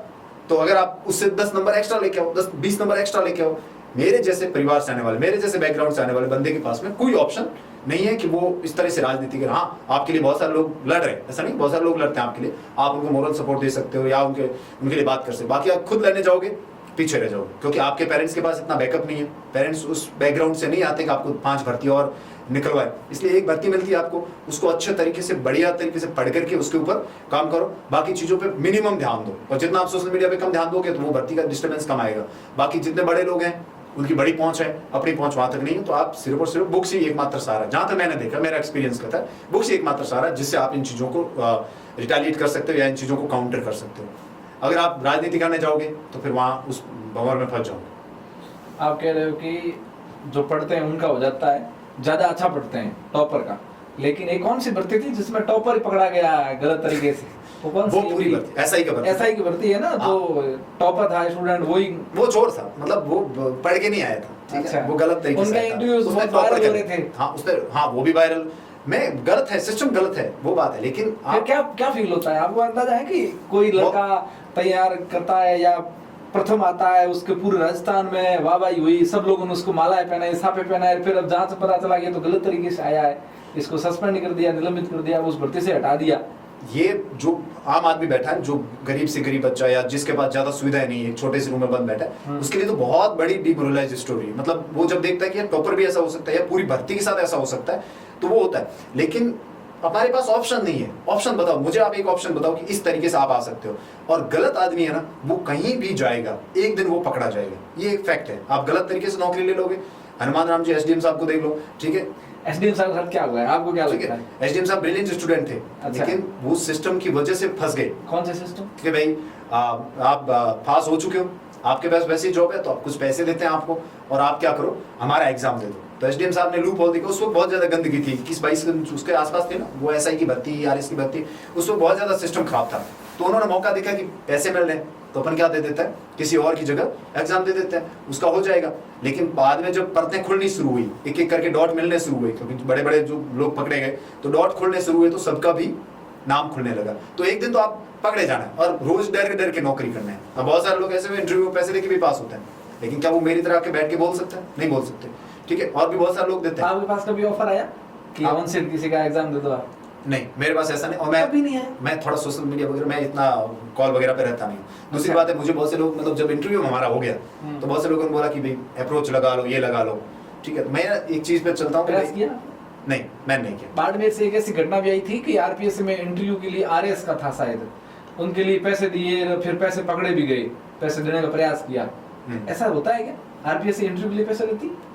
तो अगर आप उससे 10 नंबर एक्स्ट्रा लेके आओ, 10-20 नंबर एक्स्ट्रा लेके आओ। मेरे जैसे परिवार से आने वाले, मेरे जैसे बैकग्राउंड से आने वाले बंदे के पास में कोई ऑप्शन नहीं है कि वो इस तरह से राजनीति कर। हाँ, आपके लिए बहुत सारे लोग लड़ रहे हैं, ऐसा नहीं, बहुत सारे लोग लड़ते हैं आपके लिए, आप उनको मोरल सपोर्ट दे सकते हो या उनके लिए बात कर सकते हो। बाकी आप खुद लड़ने जाओगे पीछे रह जाओगे, क्योंकि आपके पेरेंट्स के पास इतना बैकअप नहीं है। पेरेंट्स उस बैकग्राउंड से नहीं आते कि आपको 5 भर्ती और निकलवाए, इसलिए एक भर्ती मिलती है आपको, उसको अच्छे तरीके से, बढ़िया तरीके से पढ़ करके उसके ऊपर काम करो। बाकी चीजों पे मिनिमम ध्यान दो, और जितना आप सोशल मीडिया पे कम ध्यान दोगे तो वो भर्ती का डिस्टर्बेंस कम आएगा। बाकी जितने बड़े लोग हैं उनकी बड़ी पहुंच है, अपनी पहुंच वहां तक नहीं है, तो आप सिर्फ और सिर्फ बुक्स ही एकमात्र सहारा, जहां तक मैंने देखा, मेरा एक्सपीरियंस कहता है बुक्स ही एकमात्र सहारा जिससे आप इन चीजों को रिटेलिएट कर सकते हो या इन चीजों को काउंटर कर सकते हो। अगर आप राजनीति करने जाओगे तो फिर वहाँ उस भंवर में फंस जाओगे। आप कह रहे हो कि जो पढ़ते हैं उनका हो जाता है, ज्यादा अच्छा पढ़ते हैं टॉपर का, लेकिन एक कौन सी भर्ती थी जिसमें टॉपर ही पकड़ा गया गलत तरीके से? वो कौन सी? पूरी भर्ती एसआई का भर्ती, एसआई की भर्ती है ना, जो टॉपर था स्टूडेंट वो चोर था, मतलब वो पढ़ के नहीं आया था, ठीक है, वो गलत तरीके से उनका इंटरव्यूज बहुत वायरल हो रहे थे। हाँ, उसने, हाँ, वो भी वायरल। मैं गलत है, सिस्टम गलत है, वो बात है, लेकिन आप क्या फील होता है आपको? अंदाजा है कि कोई लड़का तैयार करता है या प्रथम आता है, उसके पूरे राजस्थान में वाहवाही हुई, सब लोगों ने उसको मालाएं पहनाई, साफे पहनाए, फिर अब जहाँ से पता चला गया तो गलत तरीके से आया है, इसको सस्पेंड कर दिया, निलंबित कर दिया, उस भर्ती से हटा दिया, ये जो आम आदमी बैठा है, जो गरीब से गरीब बच्चा या जिसके पास ज्यादा सुविधाएं नहीं है, छोटे से रूम में बंद बैठा है, उसके लिए तो बहुत बड़ी डिमोरलाइज स्टोरी है। मतलब वो जब देखता है कि यार टॉपर भी ऐसा हो सकता है या पूरी भर्ती के साथ ऐसा हो सकता है, तो वो होता है। लेकिन हमारे पास ऑप्शन नहीं है। ऑप्शन बताओ मुझे, आप एक ऑप्शन बताओ कि इस तरीके से आप आ सकते हो। और गलत आदमी है ना, वो कहीं भी जाएगा, एक दिन वो पकड़ा जाएगा, ये एक फैक्ट है। आप गलत तरीके से नौकरी ले लोगे, हनुमान राम जी एसडीएम साहब को देख लो, ठीक है। एसडीएम साहब सर क्या हुआ है, आपको क्या लगता है? एसडीएम साहब ब्रिलियंट स्टूडेंट थे, अच्छा। लेकिन वो सिस्टम की वजह से फंस गए। कौन से सिस्टम? कि भाई आप पास हो चुके हो, आपके पास वैसी जॉब है, तो आप कुछ पैसे देते हैं आपको, और आप क्या करो, हमारा एग्जाम दे दो। तो एसडीएम साहब ने लूप होल देखा। उस वक्त बहुत ज्यादा गंदगी थी, 21-22 उसके आसपास थे ना, वो एसआई की भर्ती, आरएस की भर्ती, उस वक्त बहुत ज्यादा सिस्टम खराब था। तो उन्होंने मौका देखा कि पैसे मिल रहे हैं, तो अपन क्या दे देता है, किसी और की जगह एग्जाम दे देते हैं, उसका हो जाएगा। लेकिन बाद में जब परतें खुलनी शुरू हुई, एक एक करके डॉट मिलने शुरू हुए, क्योंकि बड़े बड़े जो लोग पकड़े गए, तो डॉट खुलने शुरू हुए, तो सबका भी नाम खुलने लगा। तो एक दिन तो आप पकड़े जाना है, और रोज डर के नौकरी करना है। अब बहुत सारे लोग ऐसे में इंटरव्यू में पैसे देके भी पास होते हैं, लेकिन क्या वो मेरी तरह आके बैठ के बोल सकते हैं? नहीं बोल सकते, ठीक है। और भी बहुत सारे लोग देते हैं। आपके पास कभी ऑफर आया कि ऑन सीट किसी का एग्जाम दे दो आप? नहीं, मेरे पास ऐसा नहीं। और कभी नहीं है। मैं थोड़ा सोशल मीडिया वगैरह, मैं इतना कॉल वगैरह पे रहता नहीं। दूसरी अच्छा। बात है, मुझे बहुत से लोग, मतलब जब इंटरव्यू हमारा हो गया, तो बहुत से लोगों ने बोला कि भाई अप्रोच लगा लो, ये लगा लो, ठीक है। मैं एक चीज पे चलता हूँ। प्रयास किया? नहीं, मैंने नहीं किया। बाड़मेर से एक ऐसी घटना भी आई थी कि आरपीएस में इंटरव्यू के लिए आरएस का था शायद, उनके लिए पैसे दिए, फिर पैसे पकड़े भी गए, पैसे देने का प्रयास किया। ऐसा होता है क्या? आरपीएस से इंटरव्यू के लिए पैसे लेती है?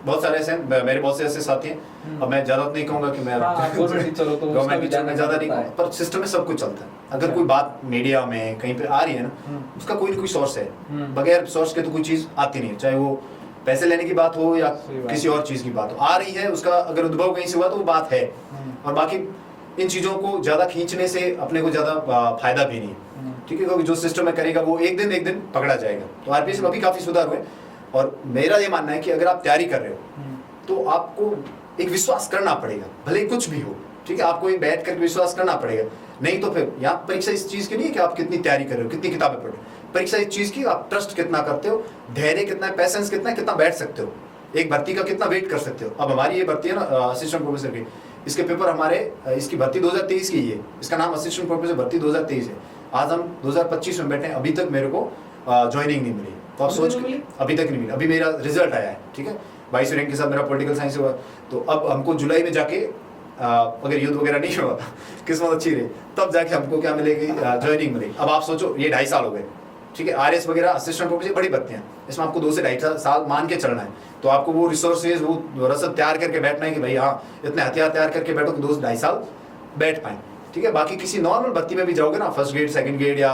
बहुत सारे ऐसे हैं, मेरे बहुत से ऐसे साथी हैं। अब मैं ज्यादा नहीं कहूंगा कि मैं गवर्नमेंट टीचर हो तो गवर्नमेंट टीचर में ज्यादा नहीं कहूंगा, पर सिस्टम में सब कुछ चलता है। अगर कोई बात मीडिया में कहीं पे आ रही है ना, उसका कोई ना कोई सोर्स है। बगैर सोर्स के तो कोई चीज आती नहीं है, चाहे वो पैसे लेने की बात हो या किसी और चीज की बात हो। आ रही है, उसका अगर उद्भव कहीं से हुआ तो वो बात है। और बाकी इन चीजों को ज्यादा खींचने से अपने को ज्यादा फायदा भी नहीं, ठीक है। क्योंकि जो सिस्टम में करेगा वो एक दिन पकड़ा जाएगा। तो आरपीएस में अभी काफी सुधार हुए, और मेरा ये मानना है कि अगर आप तैयारी कर रहे हो तो आपको एक विश्वास करना पड़ेगा, भले कुछ भी हो, ठीक है। आपको एक बैठ कर विश्वास करना पड़ेगा। नहीं तो फिर यहाँ परीक्षा इस चीज की नहीं है कि आप कितनी तैयारी कर रहे हो, कितनी किताबें पढ़ रहे हो। परीक्षा इस चीज की आप ट्रस्ट कितना करते हो, धैर्य कितना है, पैसेंस कितना है, कितना बैठ सकते हो, एक भर्ती का कितना वेट कर सकते हो। अब हमारी ये भर्ती है ना असिस्टेंट प्रोफेसर की, इसके पेपर हमारे, इसकी भर्ती 2023 की है, इसका नाम असिस्टेंट प्रोफेसर भर्ती 2023 है। आज हम 2025 में बैठे हैं, अभी तक मेरे को ज्वाइनिंग नहीं मिली। तो आप सोच, अभी तक नहीं मिली। अभी मेरा रिजल्ट आया है, ठीक है, 22 रैंक के साथ मेरा पॉलिटिकल साइंस हुआ। तो अब हमको जुलाई में जाके अगर युद्ध वगैरह नहीं हुआ, किस्मत अच्छी रही, तब जाके हमको क्या मिलेगी, ज्वाइनिंग मिलेगी। अब आप सोचो, ये 2.5 साल हो गए, ठीक है। आरएस वगैरह असिस्टेंट प्रोफेसर बड़ी भर्तियां, इसमें आपको 2 से 2.5 साल मान के चलना है। तो आपको वो रिसोर्सेज, वो रसद तैयार करके बैठना है कि भाई हाँ, इतने हथियार तैयार करके बैठो कि 2 से 2.5 साल बैठ पाए, ठीक है। बाकी किसी नॉर्मल भर्ती में भी जाओगे ना, फर्स्ट ग्रेड, सेकंड ग्रेड या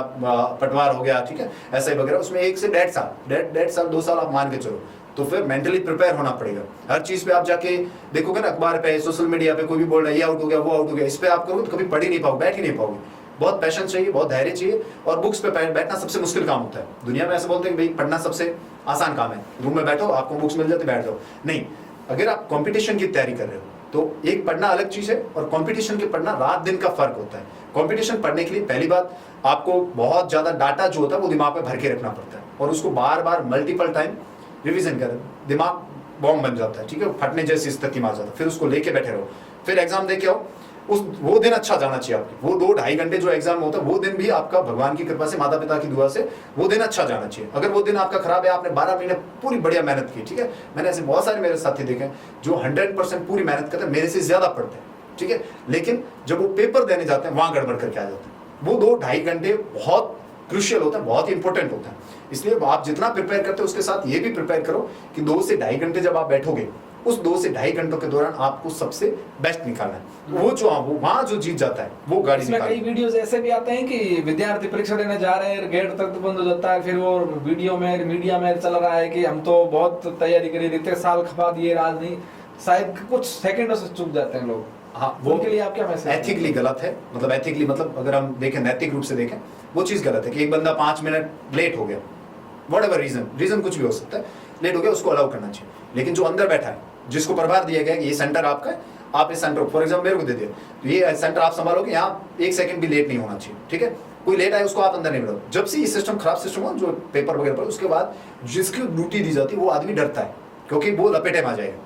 पटवार हो गया, ठीक है, ऐसा ही वगैरह, उसमें 1 से 1.5 साल 2 साल आप मान के चलो। तो फिर मेंटली प्रिपेयर होना पड़ेगा। हर चीज पे आप जाके देखोगे ना, अखबार पे, सोशल मीडिया पे कोई भी बोल रहा है ये आउट हो गया, वो आउट हो गया, इस पे आप करोगे तो कभी पढ़ ही नहीं पाओगे, बैठ ही नहीं पाओगे। बहुत पैशन चाहिए, बहुत धैर्य चाहिए, और बुक्स पे बैठना सबसे मुश्किल काम होता है। दुनिया में ऐसे बोलते हैं कि भाई पढ़ना सबसे आसान काम है, रूम में बैठो, आपको बुक्स मिल जाती, बैठ जाओ। नहीं, अगर आप कंपटीशन की तैयारी कर रहे हो तो एक पढ़ना अलग चीज है, और कंपटीशन के पढ़ना रात दिन का फर्क होता है। कंपटीशन पढ़ने के लिए पहली बात आपको बहुत ज्यादा डाटा जो होता है वो दिमाग में भर के रखना पड़ता है, और उसको बार बार मल्टीपल टाइम रिवीजन कर, दिमाग बॉम्ब बन जाता है, ठीक है, फटने जैसी स्थिति में आ जाता है। फिर उसको लेके बैठे रहो, फिर एग्जाम दे के आओ। वो दिन अच्छा जाना चाहिए आपके, वो 2-2.5 घंटे जो एग्जाम होता है वो दिन भी आपका भगवान की कृपा से, माता पिता की दुआ से वो दिन अच्छा जाना चाहिए। अगर वो दिन आपका खराब है, आपने 12 महीने पूरी बढ़िया मेहनत की, ठीक है, मैंने ऐसे बहुत सारे मेरे साथी देखे हैं जो 100% पूरी मेहनत करते हैं, मेरे से ज्यादा पढ़ते हैं, ठीक है, लेकिन जब वो पेपर देने जाते हैं वहां गड़बड़ करके आ जाते हैं। वो 2-2.5 घंटे बहुत क्रूशियल होता है, बहुत इंपॉर्टेंट होता है। इसलिए आप जितना प्रिपेयर करते हो उसके साथ ये भी प्रिपेयर करो कि 2 से 2.5 घंटे जब आप बैठोगे, उस 2 से 2.5 घंटों के दौरान आपको सबसे बेस्ट निकालना है। वो जो वहां जो जीत जाता है वो गाड़ी इसमें कई वीडियोस ऐसे भी आते हैं कि विद्यार्थी परीक्षा देने जा रहे हैं, गेट तक तो बंद हो जाता है, फिर वो वीडियो में, मीडिया में चल रहा है कि हम तो बहुत तैयारी करी, इतने साल खपा दिए, आज नहीं, शायद कुछ सेकंडों से चूक जाते हैं लोग। हाँ, वो के लिए आप क्या मैसेज? एथिकली गलत है, मतलब एथिकली मतलब अगर हम देखें, नैतिक रूप से देखें, वो चीज गलत है कि एक बंदा 5 मिनट लेट हो गया, व्हाटएवर रीजन कुछ भी हो सकता है, लेट हो गया, उसको अलाउ करना चाहिए। लेकिन जो अंदर बैठा है, जिसको प्रभार दिया गया है कि ये सेंटर आपका है, आप इस सेंटर फॉर एग्जाम्पल मेरे को दे दिया, तो ये सेंटर आप संभालोगे, यहाँ 1 सेकंड भी लेट नहीं होना चाहिए, ठीक है। कोई लेट आए उसको आप अंदर नहीं बढ़ो। जब से ये सिस्टम खराब सिस्टम हो, जो पेपर वगैरह पर, उसके बाद जिसकी ड्यूटी दी जाती है वो आदमी डरता है, क्योंकि वो लपेटे में आ जाएगा।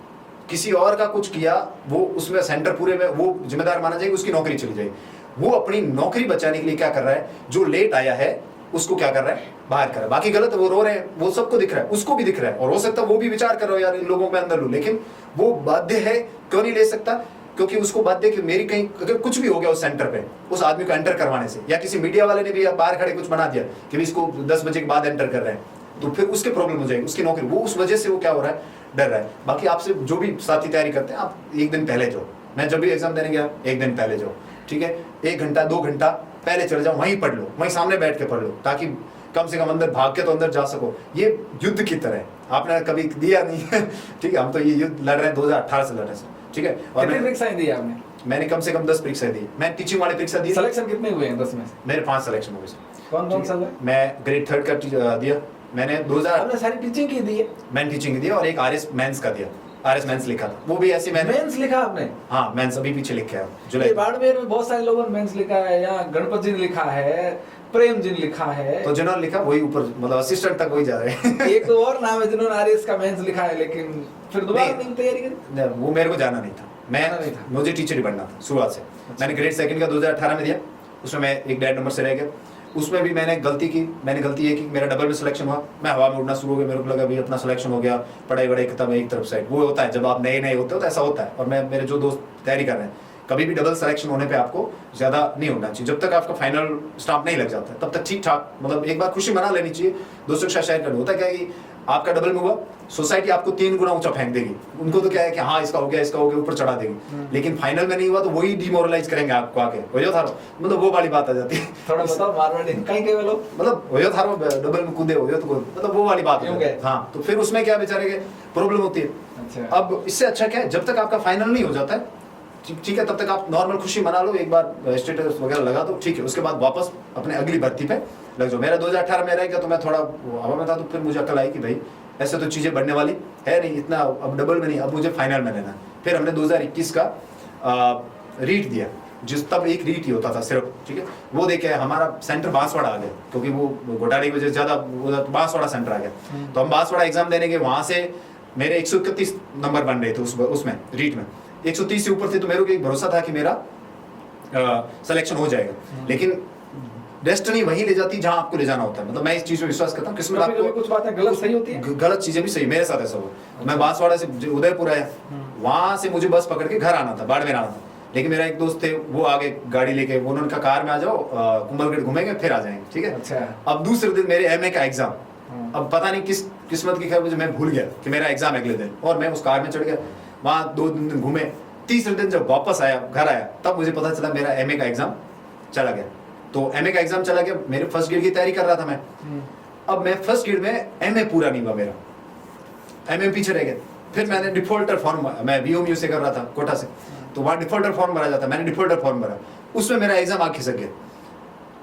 किसी और का कुछ किया, वो उसमें सेंटर पूरे में वो जिम्मेदार माना जाएगा, उसकी नौकरी चली जाएगी। वो अपनी नौकरी बचाने के लिए क्या कर रहा है, जो लेट आया है उसको क्या कर रहा है, बाहर कर रहा है। बाकी गलत है, वो रो रहे हैं, वो सबको दिख रहा है, उसको भी दिख रहा है, और हो सकता है वो भी विचार कर रहा हो यार इन लोगों में अंदर लूं, लेकिन वो बाध्य है, क्यों नहीं ले सकता, क्योंकि उसको बाध्य कि मेरी कहीं अगर कुछ भी हो गया उस सेंटर पे उस आदमी को एंटर करवाने से, या किसी मीडिया वाले ने भी बाहर खड़े कुछ बना दिया कि भी इसको 10 बजे के बाद एंटर कर रहे हैं, तो फिर उसके प्रॉब्लम हो जाएगी, उसकी नौकरी, वो उस वजह से वो क्या हो रहा है, डर रहा है। बाकी आपसे जो भी साथी तैयारी करते हैं, आप एक दिन पहले जाओ, मैं जब भी एग्जाम देने गया एक दिन पहले जाओ, ठीक है, 1 घंटा 2 घंटा पहले चले जाओ, वहीं पढ़ लो, वहीं सामने बैठ के पढ़ लो, ताकि कम से कम अंदर भाग के तो अंदर जा सको। ये युद्ध की तरह है, आपने कभी दिया नहीं है ठीक है, हम तो ये युद्ध लड़ रहे हैं 2018 से लड़ रहे हैं, ठीक है। और कितनी परीक्षाएं दी आपने? मैंने कम से कम 10 परीक्षाएं दी। मैं टीचिंग वाली परीक्षा दी। सिलेक्शन कितने हुए हैं 10 में से? मेरे 5 सिलेक्शन हुए सर। कौन कौन सा हुआ? मैं ग्रेड 3 का दिया, मैंने 2000। आपने सारी टीचिंग की दी है? मैंने टीचिंग दिया और एक आरएस मेंस का दिया, आरएस मेंस लिखा था, वो भी ऐसे मैंने मेंस लिखा आपने? हाँ मेंस अभी पीछे लिखा है ये जुलाई। बाड़मेर में बहुत सारे लोगों ने मेंस लिखा है, यहाँ गणपत जी ने लिखा है, प्रेम जी ने लिखा है, तो जिन्होंने लिखा वही ऊपर, मतलब असिस्टेंट तक वही जा रहे हैं एक तो और नाम है जिन्होंने आरएस का मेंस लिखा है, लेकिन फिर दोबारा नहीं तैयारी करी? नहीं, वो मेरे को जाना नहीं था, जाना नहीं था। मुझे टीचर ही बनना था शुरुआत से। मैंने ग्रेड 2 का 2018 में दिया, उसमें मैं एक डेढ़ नंबर से रह गया। उसमें भी मैंने गलती की, ये कि मेरा डबल में सिलेक्शन हुआ, मैं हवा में उड़ना शुरू हो गया, मेरे को लगा भाई अपना सिलेक्शन हो गया, पढ़ाई वढ़ाई खत्म, एक तरफ साइड। वो होता है जब आप नए नए होते हो तो ऐसा होता है, और मैं मेरे जो दोस्त तैयारी कर रहे हैं, कभी भी डबल सिलेक्शन होने पे आपको ज्यादा नहीं होना चाहिए, जब तक आपका फाइनल स्टाम्प नहीं लग जाता तब तक ठीक ठाक, मतलब एक बार खुशी मना लेनी चाहिए, दोस्तों के साथ शेयर करना। होता क्या है कि आपका डबल में हुआ, सोसाइटी आपको 3 गुना ऊंचा फेंक देगी, उनको तो क्या है कि हाँ इसका हो गया ऊपर चढ़ा देगी, लेकिन फाइनल में नहीं हुआ तो वही डिमोरलाइज करेंगे आपको आके, हो था मतलब वो वाली बात आ जाती है। थोड़ा बताओ मारवाड़ी कहीं कहीं लोग मतलब हो था डबल में कूदे हो तो मतलब वो वाली बात हो गई। हाँ तो फिर उसमें क्या बेचारे के प्रॉब्लम होती है। अच्छा। अब इससे अच्छा क्या है, जब तक आपका फाइनल नहीं हो जाता है ठीक है, तब तक आप नॉर्मल खुशी मना लो, एक बार स्टेटस वगैरह लगा दो, ठीक है, उसके बाद वापस अपने अगली भर्ती पे लग जाओ। मेरा 2018 में रह गया तो मैं थोड़ा हवा में था, तो फिर मुझे अकल आई कि भाई ऐसे तो चीज़ें बढ़ने वाली है नहीं इतना, अब डबल में नहीं, अब मुझे फाइनल में लेना है। फिर हमने 2021 का रीट दिया, जिस तब एक रीट ही होता था सिर्फ, ठीक है, वो देखे हमारा सेंटर बांसवाड़ा आ गया, क्योंकि वो घोटाले की वजह से ज़्यादा बांसवाड़ा सेंटर आ गया, तो हम बांसवाड़ा एग्जाम देने के, वहाँ से मेरे 131 नंबर बन रहे थे उसमें रीट में, 130 से ऊपर थे, तो मेरे को एक भरोसा था कि मेरा सिलेक्शन हो जाएगा। लेकिन डेस्टिनी वही ले जाती जहां आपको ले जाना होता है, मतलब मैं इस चीज में विश्वास करता हूँ। किस्मत आपको कुछ बातें गलत सही होती है, गलत चीजें भी सही, मेरे साथ ऐसा हुआ। मैं बांसवाड़ा से उदयपुर आया, वहां से मुझे बस पकड़ के घर आना था, बाड़मेर आना था, लेकिन मेरा एक दोस्त थे, वो आगे गाड़ी लेके, वो उन्होंने कहा कार में आ जाओ, कुंभलगढ़ घूमेंगे फिर आ जाएंगे, ठीक है। अच्छा। अब दूसरे दिन मेरे एमए का एग्जाम, अब पता नहीं किस किस्मत की खैर मुझे, मैं भूल गया कि मेरा एग्जाम अगले दिन, और मैं उस कार में चढ़ गया, वहाँ 2 दिन घूमे, तीसरे दिन जब वापस आया, घर आया, तब मुझे पता चला मेरा एमए का एग्जाम चला गया। तो एमए का एग्जाम चला गया, मेरे फर्स्ट ग्रेड की तैयारी कर रहा था मैं। अब मैं फर्स्ट ग्रेड में एमए पूरा नहीं हुआ मेरा, एमए पीछे रह गया। फिर मैंने डिफॉल्टर फॉर्म, मैं वीओम्यू से कर रहा था कोटा से, तो वहाँ डिफॉल्टर फॉर्म भरा जाता, मैंने डिफॉल्टर फॉर्म भरा, उसमें मेरा एग्जाम आगे खिसक गया,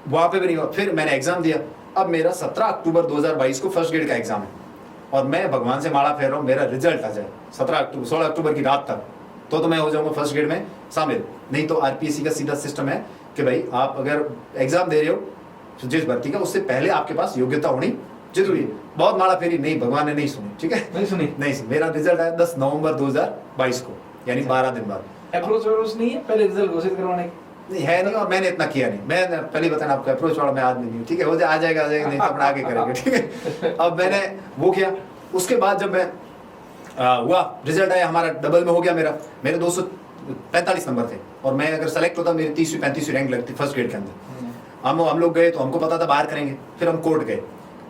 वहाँ पे भी नहीं हुआ। फिर मैंने एग्जाम दिया, अब मेरा 17 अक्टूबर 2022 को फर्स्ट ग्रेड का एग्जाम है, और मैं भगवान से माला फेर रहा हूँ मेरा रिजल्ट आ जाए 16 अक्टूबर की रात तक, तो मैं हो जाऊंगा फर्स्ट ग्रेड में शामिल। नहीं तो आरपीएससी का सीधा सिस्टम है कि भाई आप अगर एग्जाम दे रहे हो जिस भर्ती का, उससे पहले आपके पास योग्यता होनी जरूरी है। बहुत माला फेरी नहीं, भगवान ने नहीं सुनी, ठीक है, नहीं सुनी, नहीं सुनी। मेरा रिजल्ट आया 10 नवंबर 2022 को, यानी 12 दिन बाद। अप्रोच नहीं है पहले रिजल्ट घोषित करवाने की? नहीं है नहीं, और मैंने इतना किया नहीं, मैं पहले बताना आपको अप्रोच वाला मैं आदमी नहीं हूँ, ठीक है, हो जाए आ जाएगा नहीं तो अपना आगे करेंगे, ठीक है। अब मैंने वो किया, उसके बाद जब मैं हुआ रिजल्ट आया, हमारा डबल में हो गया, मेरे 245 नंबर थे, और मैं अगर सेलेक्ट होता मेरी 30वीं 35वीं रैंक लगती फर्स्ट ग्रेड के अंदर। हम लोग गए तो हमको पता था बाहर करेंगे, फिर हम कोर्ट गए,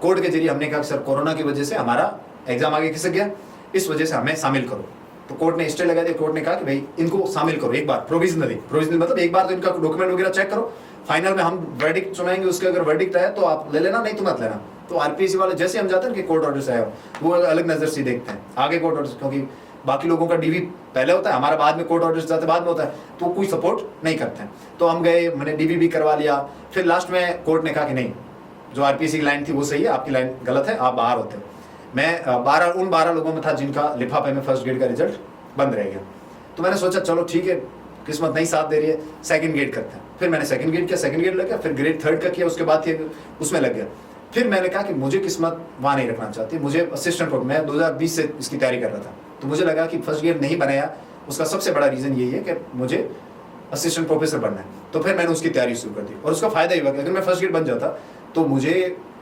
कोर्ट के जरिए हमने कहा सर कोरोना की वजह से हमारा एग्जाम आगे खिसक गया, इस वजह से हमें शामिल करो। तो कोर्ट ने स्टे लगा दिया, कोर्ट ने कहा कि भाई इनको शामिल करो एक बार प्रोविजनली मतलब एक बार तो इनका डॉक्यूमेंट वगैरह चेक करो, फाइनल में हम वर्डिक्ट सुनाएंगे, उसके अगर वर्डिक्ट आया तो आप ले लेना, नहीं तो मत लेना। तो आरपीएससी वाले जैसे हम जाते हैं कि कोर्ट ऑर्डर से आया, वो अलग नजर से देखते हैं आगे कोर्ट ऑर्डर, क्योंकि बाकी लोगों का डीवी पहले होता है, हमारा बाद में कोर्ट ऑर्डर जाते बाद में होता है, तो कोई सपोर्ट नहीं करते हैं। तो हम गए, मैंने डीवी भी करवा लिया, फिर लास्ट में कोर्ट ने कहा कि नहीं, जो आरपीएससी की लाइन थी वो सही है, आपकी लाइन गलत है, आप बाहर होते हो। मैं 12 लोगों में था जिनका लिफाफे में फर्स्ट ग्रेड का रिजल्ट बंद रह गया। तो मैंने सोचा चलो ठीक है, किस्मत नहीं साथ दे रही है, सेकंड ग्रेड करते हैं। फिर मैंने सेकंड ग्रेड किया, सेकंड ग्रेड लग गया, फिर ग्रेड 3 का किया, उसके बाद उसमें लग गया। फिर मैंने कहा कि मुझे किस्मत वहाँ नहीं रखना चाहती, मुझे असिस्टेंट प्रोफेसर, मैं 2020 से इसकी तैयारी कर रहा था, तो मुझे लगा कि फर्स्ट ग्रेड नहीं बनाया, उसका सबसे बड़ा रीज़न यही है कि मुझे असिस्टेंट प्रोफेसर बनना है, तो फिर मैंने उसकी तैयारी शुरू कर दी और उसका फायदा ही हुआ कि अगर मैं फर्स्ट ग्रेड बन जाता तो मुझे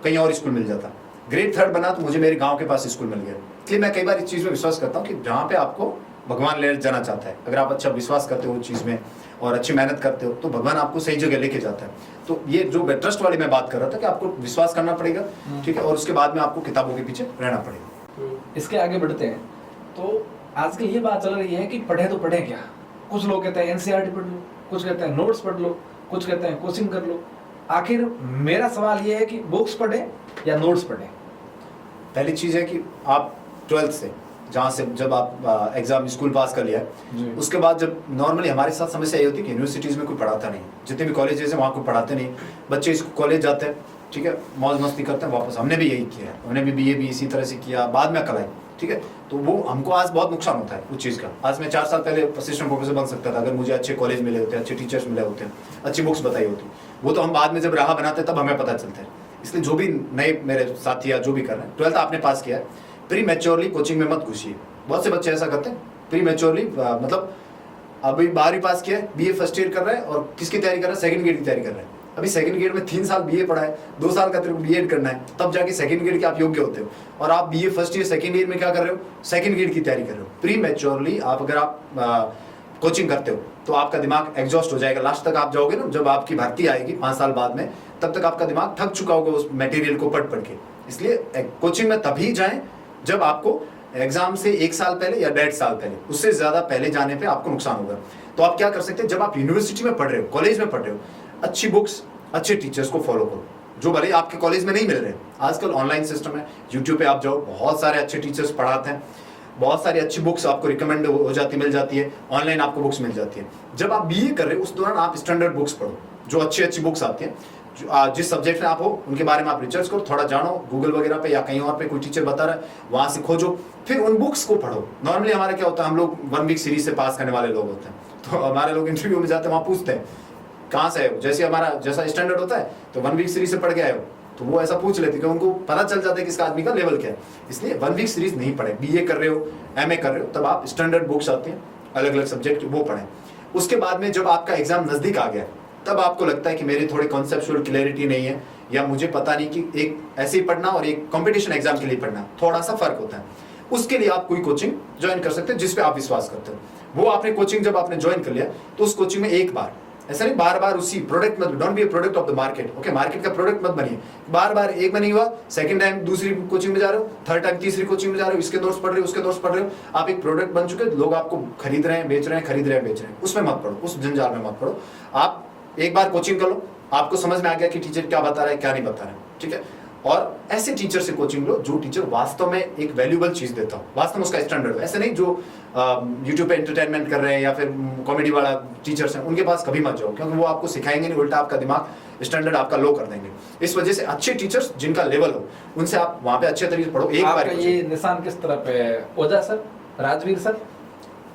कहीं और स्कूल मिल जाता, ग्रेड 3 बना तो मुझे मेरे गांव के पास स्कूल मिल गया। इसलिए मैं कई बार इस चीज़ में विश्वास करता हूँ कि जहाँ पे आपको भगवान ले जाना चाहता है, अगर आप अच्छा विश्वास करते हो उस चीज़ में और अच्छी मेहनत करते हो तो भगवान आपको सही जगह लेके जाता है। तो ये जो ट्रस्ट वाली मैं बात कर रहा था कि आपको विश्वास करना पड़ेगा, ठीक है, और उसके बाद में आपको किताबों के पीछे रहना पड़ेगा। इसके आगे बढ़ते हैं तो आजकल ये बात चल रही है कि पढ़े तो पढ़े क्या। कुछ लोग कहते हैं एनसीईआरटी पढ़ लो, कुछ कहते हैं नोट्स पढ़ लो, कुछ कहते हैं कोचिंग कर लो। आखिर मेरा सवाल ये है कि बुक्स पढ़े या नोट्स पढ़े। पहली चीज़ है कि आप 12th से जहाँ से जब आप एग्जाम स्कूल पास कर लिया है, उसके बाद जब नॉर्मली हमारे साथ समस्या ये होती है कि यूनिवर्सिटीज़ में कोई पढ़ाता नहीं, जितने भी कॉलेजेस हैं वहाँ कोई पढ़ाते नहीं, बच्चे कॉलेज जाते हैं, ठीक है, मौज मस्ती करते हैं, वापस। हमने भी यही किया है, हमने भी बीए भी इसी तरह से किया, बाद में अकल आई, ठीक है। तो वो हमको आज बहुत नुकसान होता है उस चीज़ का। आज मैं 4 साल पहले असिस्टेंट प्रोफेसर बन सकता था अगर मुझे अच्छे कॉलेज मिले होते, अच्छे टीचर्स मिले होते, अच्छी बुक्स बताई होती। वो तो हम बाद में जब राह बनाते तब हमें पता चलता है। इसलिए जो भी नए मेरे साथी या जो भी कर रहे हैं, 12th आपने पास किया है, प्री मैच्योरली कोचिंग में मत घुसिए। बहुत से बच्चे ऐसा करते हैं, प्री मैच्योरली मतलब अभी 12वीं पास किया है, बीए फर्स्ट ईयर कर रहा है और किसकी तैयारी कर रहा है, सेकंड ग्रेड की तैयारी कर रहा है। अभी सेकंड ग्रेड में 3 साल बीए पढ़ा है, 2 साल का तेरे को बीएड करना है, तब जाके सेकंड ग्रेड के आप योग्य होते हो। और आप BA first year second year में क्या कर रहे हो, सेकंड ग्रेड की तैयारी कर रहे हो। प्री मैच्योरली आप अगर आप कोचिंग करते हो तो आपका दिमाग एग्जॉस्ट हो जाएगा। लास्ट तक आप जाओगे ना, जब आपकी भर्ती आएगी 5 साल बाद में, तब तक आपका दिमाग थक चुका होगा उस मटेरियल को पढ़ पढ़ के। इसलिए कोचिंग में तभी जाएं जब आपको एग्जाम से 1 साल पहले या 1.5 साल पहले, उससे ज्यादा पहले जाने पे आपको नुकसान होगा। तो आप क्या कर सकते हैं, जब आप यूनिवर्सिटी में पढ़ रहे हो, कॉलेज में पढ़ रहे हो, अच्छी बुक्स, अच्छे टीचर्स को फॉलो करो जो भले आपके कॉलेज में नहीं मिल रहे। आजकल ऑनलाइन सिस्टम है, यूट्यूब पे आप जाओ, बहुत सारे अच्छे टीचर्स पढ़ाते हैं, बहुत सारी अच्छी बुक्स आपको रिकमेंड हो जाती मिल जाती है, ऑनलाइन आपको बुक्स मिल जाती है। जब आप बीए कर रहे हो उस दौरान आप स्टैंडर्ड बुक्स पढ़ो, जो अच्छी अच्छी बुक्स आती हैं, जिस सब्जेक्ट में आप हो उनके बारे में आप रिसर्च करो, थोड़ा जानो, गूगल वगैरह पे या कहीं और पे कोई टीचर बता रहा है वहां से खोजो, फिर उन बुक्स को पढ़ो। नॉर्मली हमारा क्या होता है, हम लोग 1 वीक सीरीज से पास करने वाले लोग होते हैं, तो हमारे लोग इंटरव्यू में जाते हैं, वहाँ पूछते हैं कहाँ से आए हो, जैसे हमारा जैसा स्टैंडर्ड होता है तो 1 वीक सीरीज से पढ़ के आए हो, तो वो ऐसा पूछ लेते कि उनको पता चल जाता है कि इसका आदमी का लेवल क्या है। इसलिए 1 वीक सीरीज नहीं पढ़े। बीए कर रहे हो, एमए कर रहे हो, तब आप स्टैंडर्ड बुक्स आती हैं अलग अलग सब्जेक्ट की, वो पढ़ें। उसके बाद में जब आपका एग्जाम नजदीक आ गया, तब आपको लगता है कि मेरी थोड़ी कॉन्सेप्चुअल क्लैरिटी नहीं है, या मुझे पता नहीं कि एक ऐसे ही पढ़ना और एक कंपटीशन एग्जाम के लिए पढ़ना थोड़ा सा फर्क होता है, उसके लिए आप कोई कोचिंग ज्वाइन कर सकते हैं जिस पे आप विश्वास करते हो। वो आपने कोचिंग जब आपने ज्वाइन कर लिया तो उस कोचिंग में एक बार, ऐसा नहीं बार बार उसी प्रोडक्ट मत, don't be a product of the market, okay, market का प्रोडक्ट मत बनिए। बार बार एक में नहीं हुआ, सेकंड टाइम दूसरी कोचिंग में जा रहे हो, थर्ड टाइम तीसरी कोचिंग में जा रहे हो, इसके नोट्स पढ़ रहे हो, उसके नोट्स पढ़ रहे हो, आप एक प्रोडक्ट बन चुके, लोग आपको खरीद रहे हैं, बेच रहे हैं, खरीद रहे हैं, बेच रहे हैं, उसमें मत पढ़ो, उस जंजाल में मत पढ़ो। आप एक बार कोचिंग कर लो, आपको समझ में आ गया कि टीचर क्या बता रहा है क्या नहीं बता रहा है, ठीक है, और ऐसे टीचर से कोचिंग लो जो टीचर वास्तव में एक वैल्यूएबल चीज देता हो, वास्तव में उसका स्टैंडर्ड हो। ऐसे नहीं जो यूट्यूब पे एंटरटेनमेंट कर रहे हैं या फिर कॉमेडी वाला टीचर्स हैं, उनके पास कभी मत जाओ, क्योंकि वो आपको सिखाएंगे नहीं, उल्टा आपका दिमाग स्टैंडर्ड आपका लो कर देंगे। इस वजह से अच्छे टीचर्स जिनका लेवल हो उनसे आप वहाँ पे अच्छे तरीके से पढ़ो। एक बार ये निशान किस तरह पे, ओझा सर, राजवीर सर,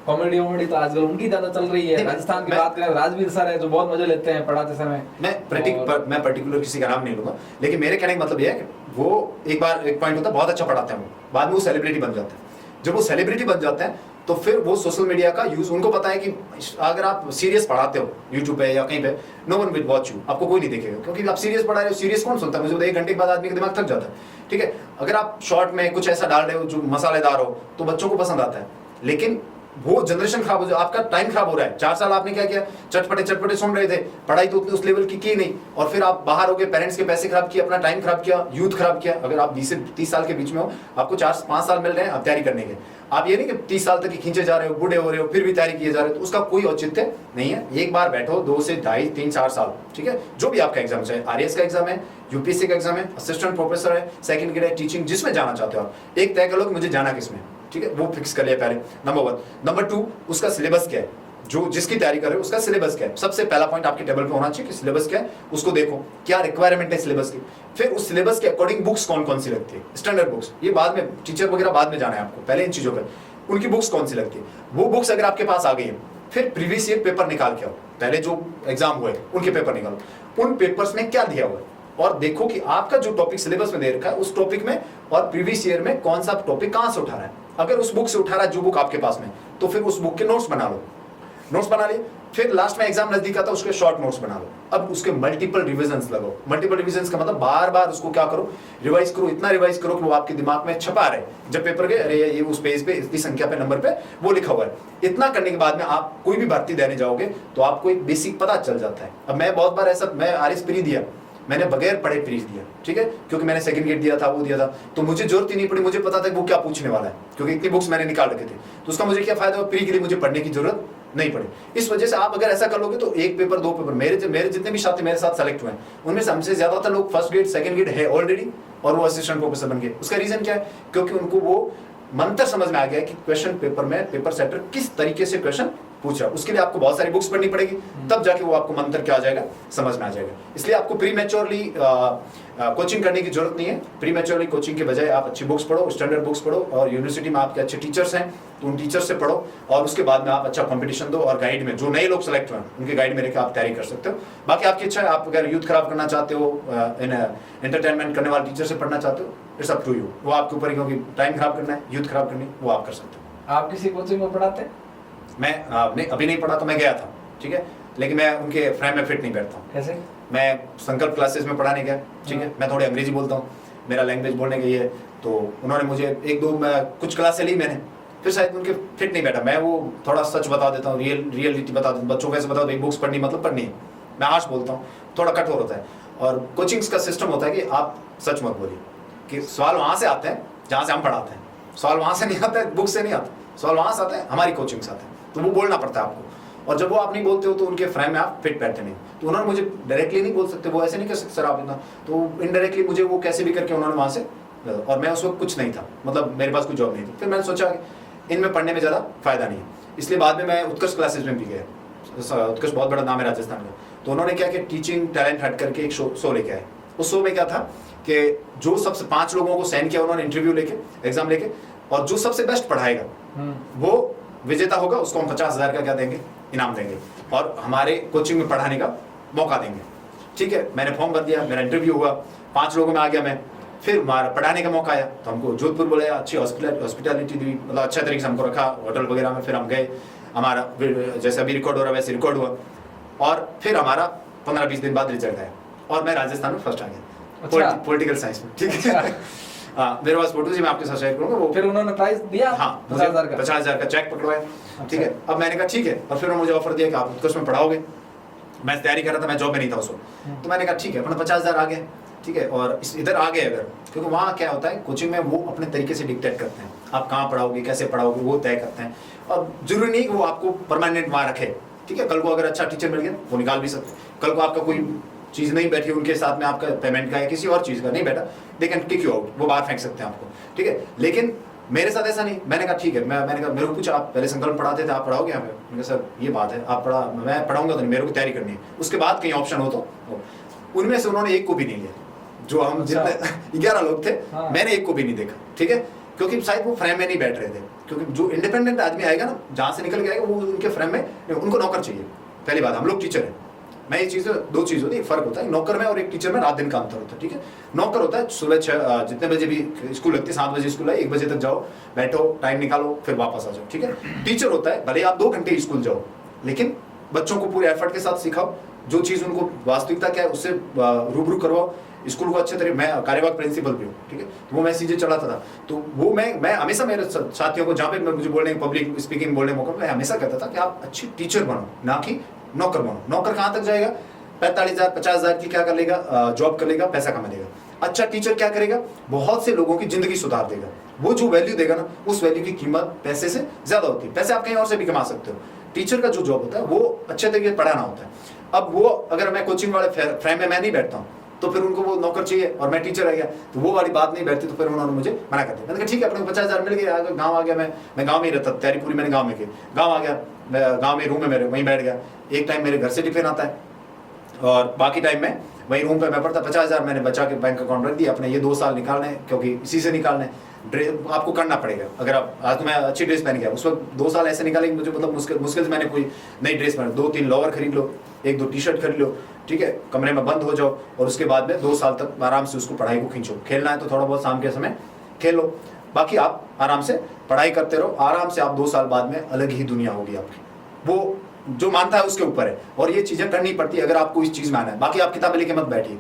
कॉमेडी वॉमेडी तो आजकल उनकी ज्यादा चल रही है। राजस्थान की बात करें, राजवीर सर है जो बहुत मजे लेते हैं पढ़ाते समय। मैं पर्टिकुलर किसी का नाम नहीं लूंगा, लेकिन मेरे कहने का मतलब ये है कि वो एक बार एक पॉइंट होता है, बहुत अच्छा पढ़ाते हैं वो, बाद में वो सेलिब्रिटी बन जाते हैं। जब वो सेलिब्रिटी बन जाते हैं तो फिर वो सोशल मीडिया का यूज, उनको पता है कि अगर आप सीरियस पढ़ाते हो यूट्यूब पे या कहीं पे, no one will watch you, आपको कोई नहीं देखेगा, क्योंकि आप सीरियस पढ़ा रहे हो। सीरियस कौन सुनता है, मुझे 1 घंटे के बाद आदमी का दिमाग थक जाता है, ठीक है। अगर आप शॉर्ट में कुछ ऐसा डाल रहे हो जो मसालेदार हो तो बच्चों को पसंद आता है, लेकिन वो जनरेशन खराब हो जाए, आपका टाइम खराब हो रहा है। 4 साल आपने क्या किया, चटपटे सुन रहे थे, पढ़ाई तो उस लेवल की नहीं, और फिर आप बाहर हो गए, पेरेंट्स के पैसे खराब किए, अपना टाइम खराब किया, यूथ खराब किया। अगर आप 20 से 30 साल के बीच में हो, आपको 4-5 साल मिल रहे हैं अब तैयारी करने के, आप ये नहीं कि 30 साल तक ही खींचे जा रहे हो, बूढ़े हो रहे हो, फिर भी तैयारी किए जा रहे हो, तो उसका कोई औचित्य नहीं है। एक बार बैठो, 2 से 2.5, 3, 4 साल, ठीक है, जो भी आपका एग्जाम, चाहे आरएएस का एग्जाम है, यूपीएससी का एग्जाम है, असिस्टेंट प्रोफेसर है, सेकंड ग्रेड है, टीचिंग, जिसमें जाना चाहते हो आप, एक तय कर लो कि मुझे जाना किसमें, ठीक है, वो फिक्स कर लिया पहले, नंबर 1। नंबर 2, उसका सिलेबस क्या है, जो जिसकी तैयारी कर रहे हो उसका सिलेबस क्या है। सबसे पहला पॉइंट आपके टेबल पे होना चाहिए कि सिलेबस क्या है, उसको देखो क्या रिक्वायरमेंट है सिलेबस की। फिर उस सिलेबस के अकॉर्डिंग बुक्स कौन कौन सी लगती है, स्टैंडर्ड बुक्स, ये बाद में, टीचर वगैरह बाद में जाना है आपको, पहले इन चीजों पर उनकी बुक्स कौन सी लगती है। वो बुक्स अगर आपके पास आ गई है, फिर प्रीवियस ईयर पेपर निकाल के आओ, पहले जो एग्जाम हुए उनके पेपर निकालो, उन पेपर्स में क्या दिया हुआ है, और देखो कि आपका जो टॉपिक सिलेबस में दे रखा है उस टॉपिक में और प्रीवियस ईयर में कौन सा टॉपिक कहां से उठा रहा है। अगर उस बुक से उठा रहा है जो बुक आपके पास में, तो फिर उस बुक के नोट्स बना लो। नोट्स बना लिए, फिर लास्ट में एग्जाम नजदीक आता है, उसके शॉर्ट नोट्स बना लो। अब उसके मल्टीपल रिविजन्स लगाओ। मल्टीपल रिविजन्स का मतलब बार बार उसको क्या करो, रिवाइज करो, इतना रिवाइज करो कि वो आपके दिमाग में छपा रहे। जब पेपर गए, अरे ये उस पेज पे इतनी संख्या पे नंबर पे वो लिखा हुआ है। इतना करने के बाद में आप कोई भी भर्ती देने जाओगे तो आपको एक बेसिक पता चल जाता है। अब मैं बहुत बार ऐसा, मैं आरएस प्री दिया, मैंने बगैर पढ़े प्री दिया, ठीक है, क्योंकि मैंने सेकंड गेट दिया था, वो दिया था, तो मुझे जरूरत ही नहीं पड़ी, मुझे पता था कि वो क्या पूछने वाला है, क्योंकि इतनी बुक्स मैंने निकाल रखे थे। तो उसका मुझे क्या फायदा, प्री के लिए मुझे पढ़ने की जरूरत नहीं पड़े। इस वजह से आप अगर ऐसा कर लोगे तो एक पेपर, दो पेपर, मेरे जितने भी छात्र मेरे साथ सेलेक्ट हुए हैं उनमें से हमसे ज्यादातर लोग फर्स्ट ग्रेड सेकंड ग्रेड है ऑलरेडी और वो असिस्टेंट प्रोफेसर बन गए। उसका रीजन क्या है, क्योंकि उनको वो मंत्र समझ में आ गया कि क्वेश्चन पेपर में पेपर सेटर किस तरीके से क्वेश्चन पूछ रहा है। उसके लिए आपको बहुत सारी बुक्स पढ़नी पड़ेगी, तब जाके वो आपको मंत्र क्या आ जाएगा, समझ में आ जाएगा। इसलिए आपको प्री मैच्योरली कोचिंग करने की जरूरत नहीं है। प्री मैच्योरली कोचिंग के बजाय आप अच्छी बुक्स पढ़ो, स्टैंडर्ड बुक्स पढ़ो, और यूनिवर्सिटी में आपके अच्छे टीचर्स हैं तो उन टीचर से पढ़ो, और उसके बाद में आप अच्छा कंपटीशन दो, और गाइड में जो नए लोग सेलेक्ट हुए हैं उनके गाइड में रहकर आप तैयारी कर सकते हो। बाकी आपकी इच्छा है, आप अगर यूथ खराब करना चाहते हो, एंटरटेनमेंट करने वाले टीचर से पढ़ना चाहते हो, इट्स अप टू यू, वो आपके ऊपर है, क्योंकि टाइम खराब करना है, यूथ खराब करनी है, वो आप कर सकते हो। आप किसी कोचिंग में पढ़ाते हैं? मैं अभी नहीं पढ़ा, तो मैं गया था, ठीक है, लेकिन मैं उनके फ्रेम में फिट नहीं बैठता हूँ। कैसे? मैं संकल्प क्लासेस में पढ़ाने गया, ठीक है, मैं थोड़ी अंग्रेजी बोलता हूँ, मेरा लैंग्वेज बोलने का ये है, तो उन्होंने मुझे एक दो कुछ क्लासें ली मैंने, फिर शायद उनके फिट नहीं बैठा। मैं वो थोड़ा सच बता देता हूँ, रियलिटी बता देता हूँ, बच्चों को ऐसे बता दो बुक्स पढ़नी मतलब पढ़नी है, मैं आज बोलता हूँ, थोड़ा कठोर होता है। और कोचिंग्स का सिस्टम होता है कि आप सच मत बोलिए, कि सवाल वहाँ से आते हैं जहाँ से हम पढ़ाते हैं, सवाल वहाँ से नहीं आता है, बुक से नहीं आता, सवाल वहाँ से आता है, हमारी कोचिंग से आता है, तो वो बोलना पड़ता है आपको। और जब वो आप नहीं बोलते हो तो उनके फ्रेम में आप फिट बैठते नहीं। तो उन्होंने मुझे डायरेक्टली नहीं बोल सकते, वो ऐसे नहीं कर सकते सर आप इतना, तो इनडायरेक्टली मुझे वो कैसे भी करके उन्होंने वहाँ से, और मैं उस वक्त कुछ नहीं था, मतलब मेरे पास कोई जॉब नहीं थी। फिर मैंने सोचा कि इनमें पढ़ने में ज़्यादा फायदा नहीं है, इसलिए बाद में मैं उत्कर्ष क्लासेस में भी गया। उत्कर्ष बहुत बड़ा नाम है राजस्थान का। तो उन्होंने क्या कि टीचिंग टैलेंट हट करके एक शो लेके आए। उस शो में क्या था कि जो सबसे 5 लोगों को साइन किया उन्होंने इंटरव्यू लेके, एग्जाम लेके, और जो सबसे बेस्ट पढ़ाएगा वो विजेता होगा, उसको हम 50,000 का क्या देंगे, इनाम देंगे, और हमारे कोचिंग में पढ़ाने का मौका देंगे। ठीक है, मैंने फॉर्म भर दिया, मेरा इंटरव्यू हुआ, 5 लोगों में आ गया मैं। फिर हमारा पढ़ाने का मौका आया तो हमको जोधपुर बुलाया, अच्छी हॉस्पिटैलिटी दी, मतलब अच्छे तरीके से हमको रखा होटल वगैरह में। फिर हम गए, हमारा जैसे अभी रिकॉर्ड हो रहा है वैसे रिकॉर्ड हुआ, और फिर हमारा 15-20 दिन बाद रिजल्ट आया और मैं राजस्थान में फर्स्ट आ गया, पॉलिटिकल साइंस में। ठीक है, हाँ, मेरे पास फोटो जी मैं आपके साथ शेयर करूंगा। वो फिर उन्होंने प्राइस दिया, हाँ, 50,000 का चेक पकड़वाया। अच्छा। ठीक है, अब मैंने कहा ठीक है, और फिर उन्होंने मुझे ऑफर दिया कि आप उत्कर्ष में पढ़ाओगे। मैं तैयारी कर रहा था, मैं जॉब में नहीं था उस वक्त, तो मैंने कहा ठीक है, अपना 50,000 आ गए। ठीक है, और इधर आ गए अगर, क्योंकि वहाँ क्या होता है कोचिंग में, वो अपने तरीके से डिक्टेट करते हैं, आप कहाँ पढ़ाओगे, कैसे पढ़ाओगे, वो तय करते हैं, और जरूरी नहीं कि वो आपको परमानेंट वहाँ रखे। ठीक है, कल को अगर अच्छा टीचर मिल गया वो निकाल भी सकते, कल को आपका कोई चीज़ नहीं बैठी उनके साथ में, आपका पेमेंट का या किसी और चीज़ का नहीं बैठा, they can kick you out, वो बाहर फेंक सकते हैं आपको। ठीक है, लेकिन मेरे साथ ऐसा नहीं। मैंने कहा ठीक है, मैंने कहा, मेरे को पूछा आप पहले संकल्प पढ़ाते थे, आप पढ़ाओगे यहाँ पे? मैंने कहा सर ये बात है, आप मैं पढ़ाऊंगा तो नहीं, मेरे को तैयारी करनी है, उसके बाद कहीं ऑप्शन हो तो। उनमें से उन्होंने एक को भी नहीं लिया, जो हम जितने 11 लोग थे, मैंने एक को भी नहीं देखा। ठीक है, क्योंकि शायद वो फ्रेम में नहीं बैठ रहे थे, क्योंकि जो इंडिपेंडेंट आदमी आएगा ना, जहाँ से निकल के आएगा, वो उनके फ्रेम में, उनको नौकर चाहिए। पहली बात, हम लोग टीचर हैं, मैं ये चीज़, 2 चीज़ होती है, फर्क होता है नौकर में और एक टीचर में, रात दिन का अंतर होता है। ठीक है, नौकर होता है सुबह 6 जितने बजे भी स्कूल लगती है, 7 बजे स्कूल है, 1 बजे तक जाओ, बैठो, टाइम निकालो, फिर वापस आ जाओ। ठीक है, टीचर होता है भले आप 2 घंटे स्कूल जाओ, लेकिन बच्चों को पूरे एफर्ट के साथ सिखाओ, जो चीज़ उनको वास्तविकता क्या है उससे रूबरू करवाओ, स्कूल को अच्छे तरीके। मैं कार्यवाहक प्रिंसिपल भी हूँ, ठीक है, तो वो मैं सीजे चलाता था, तो वो मैं हमेशा मेरे साथियों को, जहाँ पे मुझे बोलने, पब्लिक स्पीकिंग बोलने मौका, मैं हमेशा कहता था कि आप अच्छी टीचर बनो, ना कि नौकर बनो। नौकर कहाँ तक जाएगा, 45,000 50,000 की क्या कर लेगा, जॉब कर लेगा, पैसा कमा लेगा। अच्छा टीचर क्या करेगा, बहुत से लोगों की जिंदगी सुधार देगा। वो जो वैल्यू देगा ना, उस वैल्यू की कीमत पैसे से ज्यादा होती है। पैसे आप कहीं और से भी कमा सकते हो, टीचर का जो जॉब होता है वो अच्छे तरीके से पढ़ाना होता है। अब वो अगर मैं कोचिंग वाले फ्रेम में मैं नहीं बैठता हूँ, तो फिर उनको वो नौकर चाहिए और मैं टीचर आ गया, तो वो वाली बात नहीं बैठती, तो फिर उन्होंने मुझे मना कर दिया। मैंने कहा ठीक है, अपने को 50,000 मिल गया, गाँव आ गया, मैं गाँव में ही रहता, तैयारी पूरी मैंने गाँव में की, गाँव आ गया, गाँव में रूम में मेरे वहीं बैठ गया। एक टाइम मेरे घर से टिफिन आता है और बाकी टाइम में वहीं रूम पे मैं पढ़ता। 50,000 मैंने बचा के बैंक अकाउंट रख दिया अपने, ये 2 साल निकालने, क्योंकि इसी से निकालने। ड्रेस आपको करना पड़ेगा, अगर आप आज तो मैं अच्छी ड्रेस पहन गया, उस वक्त 2 साल ऐसे निकाले मुझे, मतलब मुश्किल से मैंने कोई नई ड्रेस पहन, 2-3 लोअर खरीद लो, 1-2 टी-शर्ट खरीद लो, ठीक है, कमरे में बंद हो जाओ, और उसके बाद में 2 साल तक आराम से उसको पढ़ाई को खींचो। खेलना है तो थोड़ा बहुत शाम के समय खेल लो, बाकी आप आराम से पढ़ाई करते रहो। आराम से आप 2 साल बाद में अलग ही दुनिया होगी आपकी। वो जो मानता है उसके ऊपर है, और ये चीजें करनी पड़ती है अगर आपको इस चीज में आना है। बाकी आप किताबें लेके मत बैठिए,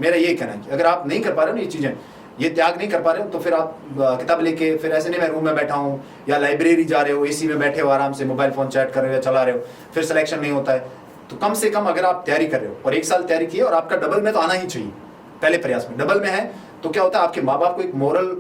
मेरा यही कहना है कि अगर आप नहीं कर पा रहे हो ना ये चीजें, ये त्याग नहीं कर पा रहे हो, तो फिर आप किताब लेके, फिर ऐसे नहीं मैं रूम में बैठा हूँ या लाइब्रेरी जा रहे हो, एसी में बैठे हो आराम से मोबाइल फोन चैट कर रहे हो या चला रहे हो, फिर सिलेक्शन नहीं होता है। तो कम से कम अगर आप तैयारी कर रहे हो और 1 साल तैयारी की है और आपका डबल में तो आना ही चाहिए, पहले प्रयास में डबल में है, तो क्या होता है आपके माँ बाप को एक मोरल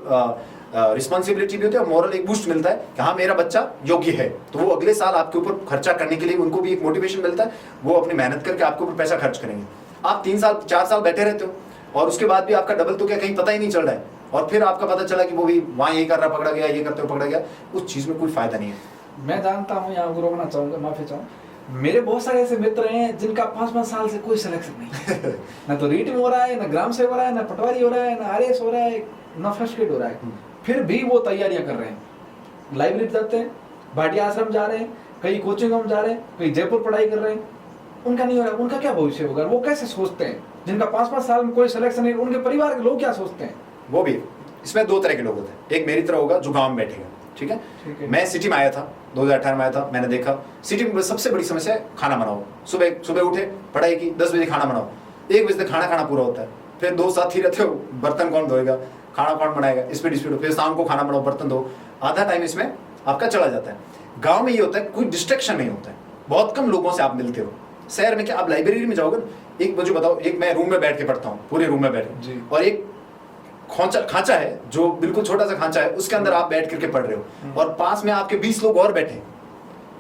रिस्पॉन्सिबिलिटी भी होती है, मॉरल एक बूस्ट मिलता है कि हाँ मेरा बच्चा योग्य है, तो वो अगले साल आपके ऊपर खर्चा करने के लिए उनको भी एक मोटिवेशन मिलता है, वो अपनी मेहनत करके आपके ऊपर पैसा खर्च करेंगे। आप 3 साल 4 साल बैठे रहते हो और उसके बाद भी आपका डबल तो क्या कहीं पता ही नहीं चल रहा है, और फिर आपका पता चला कि वो भी वहाँ ये कर रहा पकड़ा गया, ये करते हुए पकड़ा गया, उस चीज में कोई फायदा नहीं है। मैं जानता हूँ, यहाँ रोकना चाहूंगा, माफी चाहूँ, मेरे बहुत सारे ऐसे मित्र हैं जिनका 5-5 साल से कोई सिलेक्शन नहीं ना तो रीट में हो रहा है, ना ग्राम से हो रहा है, ना पटवारी हो रहा है, ना आरएस हो रहा है, ना फर्स्ट ग्रेड हो रहा है, फिर भी वो तैयारियां कर रहे हैं, लाइब्रेरी जाते हैं, भाटिया आश्रम जा रहे हैं, कई कोचिंग होम जा रहे हैं, कई जयपुर पढ़ाई कर रहे हैं, उनका नहीं हो रहा। उनका क्या भविष्य होगा? वो कैसे सोचते हैं जिनका 5-5 साल में कोई सिलेक्शन नहीं? उनके परिवार के लोग क्या सोचते हैं? वो भी इसमें 2 तरह के लोग होते हैं। एक मेरी तरह होगा जो गांव में बैठेगा, ठीक है। मैं सिटी में आया था, 2018 में आया था, मैंने देखा सिटी में सबसे बड़ी समस्या है खाना बनाओ। सुबह उठे, पढ़ाई की, 10 बजे खाना बनाओ, 1 बजे तक खाना खाना पूरा होता है, फिर 2 साथी रहते हो, बर्तन कौन धोएगा, खाना कौन बनाएगा, स्पीड, फिर शाम को खाना बनाओ, बर्तन धो, आधा टाइम इसमें आपका चला जाता है। गाँव में ये होता है कोई डिस्ट्रैक्शन नहीं होता है, बहुत कम लोगों से आप मिलते हो। शहर में क्या आप लाइब्रेरी में जाओगे, एक मुझे बताओ, एक मैं रूम में बैठ के पढ़ता हूँ, पूरे रूम में बैठ के, और एक खांचा है जो बिल्कुल छोटा सा खांचा है, उसके अंदर आप बैठ करके पढ़ रहे हो और पास में आपके 20 लोग और बैठे हैं।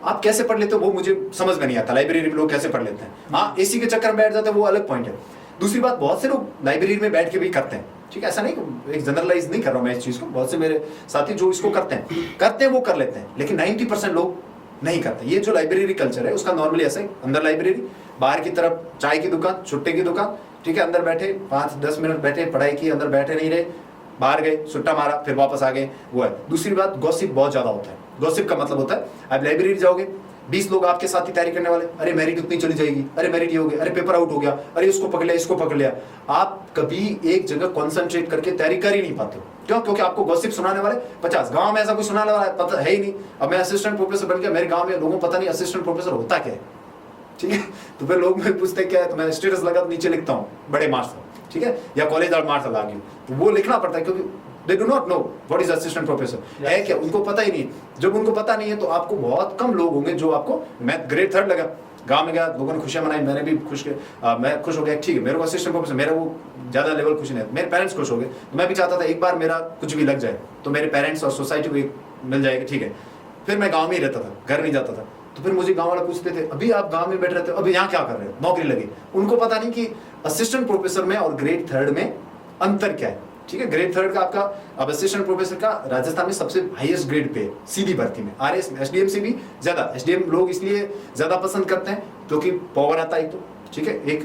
आप कैसे पढ़ लेते हो वो मुझे समझ में नहीं आता, लाइब्रेरी में लोग कैसे पढ़ लेते हैं। हाँ, एसी के चक्कर में बैठ जाते हैं, वो अलग पॉइंट है। दूसरी बात, बहुत से लोग लाइब्रेरी में बैठ के भी करते हैं, ठीक है, ऐसा नहीं, एक जनरलाइज नहीं कर रहा हूँ मैं इस चीज को, बहुत से मेरे साथी जो इसको करते हैं वो कर लेते हैं, लेकिन 90% लोग नहीं करते। ये जो लाइब्रेरी कल्चर है उसका नॉर्मली ऐसा है, अंदर लाइब्रेरी, बाहर की तरफ चाय की दुकान, छुट्टे की दुकान, ठीक है, अंदर बैठे 5-10 मिनट बैठे, पढ़ाई की, अंदर बैठे नहीं रहे, बाहर गए, सुट्टा मारा, फिर वापस आ गए, वो है। दूसरी बात, गॉसिप बहुत ज्यादा होता है। गॉसिप का मतलब होता है आप लाइब्रेरी जाओगे, 20 लोग आपके साथ ही तैयारी करने वाले, अरे मेरिट उतनी चली जाएगी, अरे मेरिट ये हो गया, अरे पेपर आउट हो गया, अरे उसको पकड़ लिया, इसको पकड़ लिया। आप कभी एक जगह कॉन्सेंट्रेट करके तैयारी कर ही नहीं पाते हो। क्यों? क्योंकि आपको गॉसिप सुनाने वाले 50। गांव में ऐसा कोई सुनाने वाला पता है ही नहीं। अब मैं असिस्टेंट प्रोफेसर बन गया, मेरे गांव में लोगों को पता नहीं असिस्टेंट प्रोफेसर होता क्या है, ठीक है। तो फिर लोग मुझे पूछते क्या है, तो मैं स्टेटस लगा नीचे लिखता हूँ बड़े मार्क्स, ठीक है, या कॉलेज और मार्क्स लगा, तो वो लिखना पड़ता है क्योंकि they do not know what is assistant professor, है क्या, उनको पता ही नहीं। जब उनको पता नहीं है तो आपको बहुत कम लोग होंगे जो आपको, मैं ग्रेड 3 लगा, गांव में गया, लोगों ने खुशियां मनाई, मैंने भी मैं खुश हो गया, ठीक है, मेरे को असिस्टेंट प्रोफेसर, मेरा वो ज्यादा लेवल खुश नहीं है, मेरे पेरेंट्स खुश हो गए, तो मैं भी चाहता था एक बार मेरा कुछ भी लग जाए तो मेरे पेरेंट्स और सोसाइटी को एक मिल जाएगा, ठीक है। फिर मैं गाँव में ही रहता था, घर नहीं जाता था, तो फिर मुझे गांव वाले पूछते थे, अभी आप गांव में बैठ रहते हो, अभी यहाँ क्या कर रहे हो, नौकरी लगी। उनको पता नहीं कि असिस्टेंट प्रोफेसर में और ग्रेड 3 में अंतर क्या है, ठीक है। ग्रेड 3 का आपका, अब असिस्टेंट प्रोफेसर का राजस्थान में सबसे हाईएस्ट ग्रेड पे सीधी भर्ती में, आरएस एसडीएम से भी ज्यादा। एसडीएम लोग इसलिए ज्यादा पसंद करते हैं क्योंकि पावर आता है, तो ठीक है, एक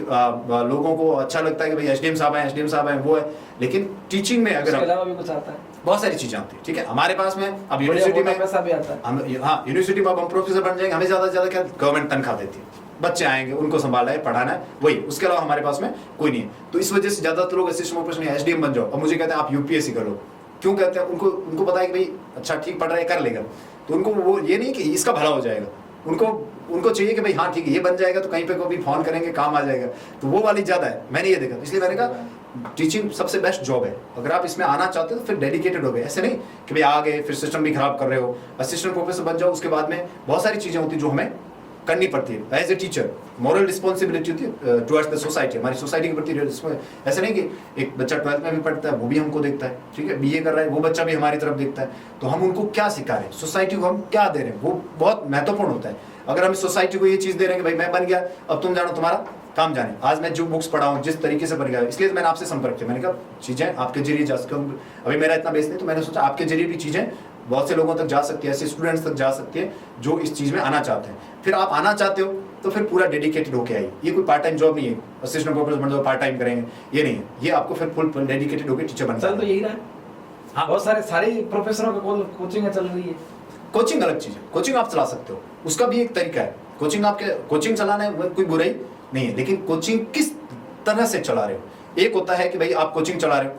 लोगों को अच्छा लगता है कि भाई एसडीएम साहब आए, वो है। लेकिन टीचिंग में अगर अलावा भी कुछ आता है, बहुत सारी चीजें आती है, ठीक है। हमारे पास में अब यूनिवर्सिटी में पैसा भी आता है, हम, हाँ, यूनिवर्सिटी में अब हम प्रोफेसर बन जाएंगे, हमें ज्यादा से ज्यादा क्या गवर्नमेंट तनख्वाह देती है, बच्चे आएंगे, उनको संभालना है, पढ़ाना है, वही, उसके अलावा हमारे पास में कोई नहीं है। तो इस वजह से ज्यादातर लोग असिस्टेंट प्रोफेसर एसडीएम बन जाओ। अब मुझे कहते हैं आप यूपीएससी कर लो, क्यों कहते हैं, उनको पता है कि भाई अच्छा ठीक पढ़ रहा है, कर लेगा, तो उनको वो ये नहीं कि इसका भला हो जाएगा, उनको चाहिए कि भाई हाँ ठीक है, ये बन जाएगा तो कहीं पे कभी फोन करेंगे, काम आ जाएगा, तो वो वाली ज्यादा है। मैंने ये देखा, इसलिए मैंने कहा टीचिंग सबसे बेस्ट जॉब है। अगर आप इसमें आना चाहते हो तो फिर डेडिकेटेड हो गए, ऐसे नहीं कि भाई आ गए फिर सिस्टम भी खराब कर रहे हो। असिस्टेंट प्रोफेसर बन जाओ, उसके बाद में बहुत सारी चीजें होती है जो हमें करनी पड़ती है as a teacher. Moral responsibility होती है टुवर्ड्स द सोसाइटी, हमारी सोसाइटी के प्रति। ऐसे नहीं कि एक बच्चा 12th में भी पढ़ता है, वो भी हमको देखता है, ठीक है, बीए कर रहा है, वो बच्चा भी हमारी तरफ देखता है, तो हम उनको क्या सिखा रहे हैं, सोसाइटी को हम क्या दे रहे हैं, वो बहुत महत्वपूर्ण होता है। अगर हम सोसाइटी को ये चीज दे रहे हैं कि भाई मैं बन गया, अब तुम जानो, तुम्हारा काम जाने। आज मैं जो बुक्स पढ़ा हूँ, जिस तरीके से बन गया, इसलिए मैंने आपसे संपर्क किया। मैंने कहा चीजें आपके जरिए जा सकती, अभी मेरा इतना बेस नहीं, तो मैंने सोचा आपके जरिए भी चीजें बहुत से लोगों तक जा सकती है, ऐसे स्टूडेंट्स तक जा सकती है जो इस चीज में आना चाहते हैं। फिर आप आना चाहते हो तो फिर पूरा डेडिकेटेड होके आइए। ये कोई पार्ट टाइम जॉब नहीं है, असिस्टेंट प्रोफेसर बन जाओ पार्ट टाइम करेंगे, ये नहीं है। ये आपको फिर फुल डेडिकेटेड होकर टीचर बनना है। चल तो यही रहा है। हाँ, बहुत सारे प्रोफेसरों का कोचिंग चल रही है। कोचिंग अलग चीज है, कोचिंग आप चला सकते हो, उसका भी एक तरीका है। कोचिंग चलाना है कोई बुराई नहीं है, लेकिन कोचिंग किस तरह से चला रहे हो। एक होता है कि भाई आप कोचिंग चला रहे हो,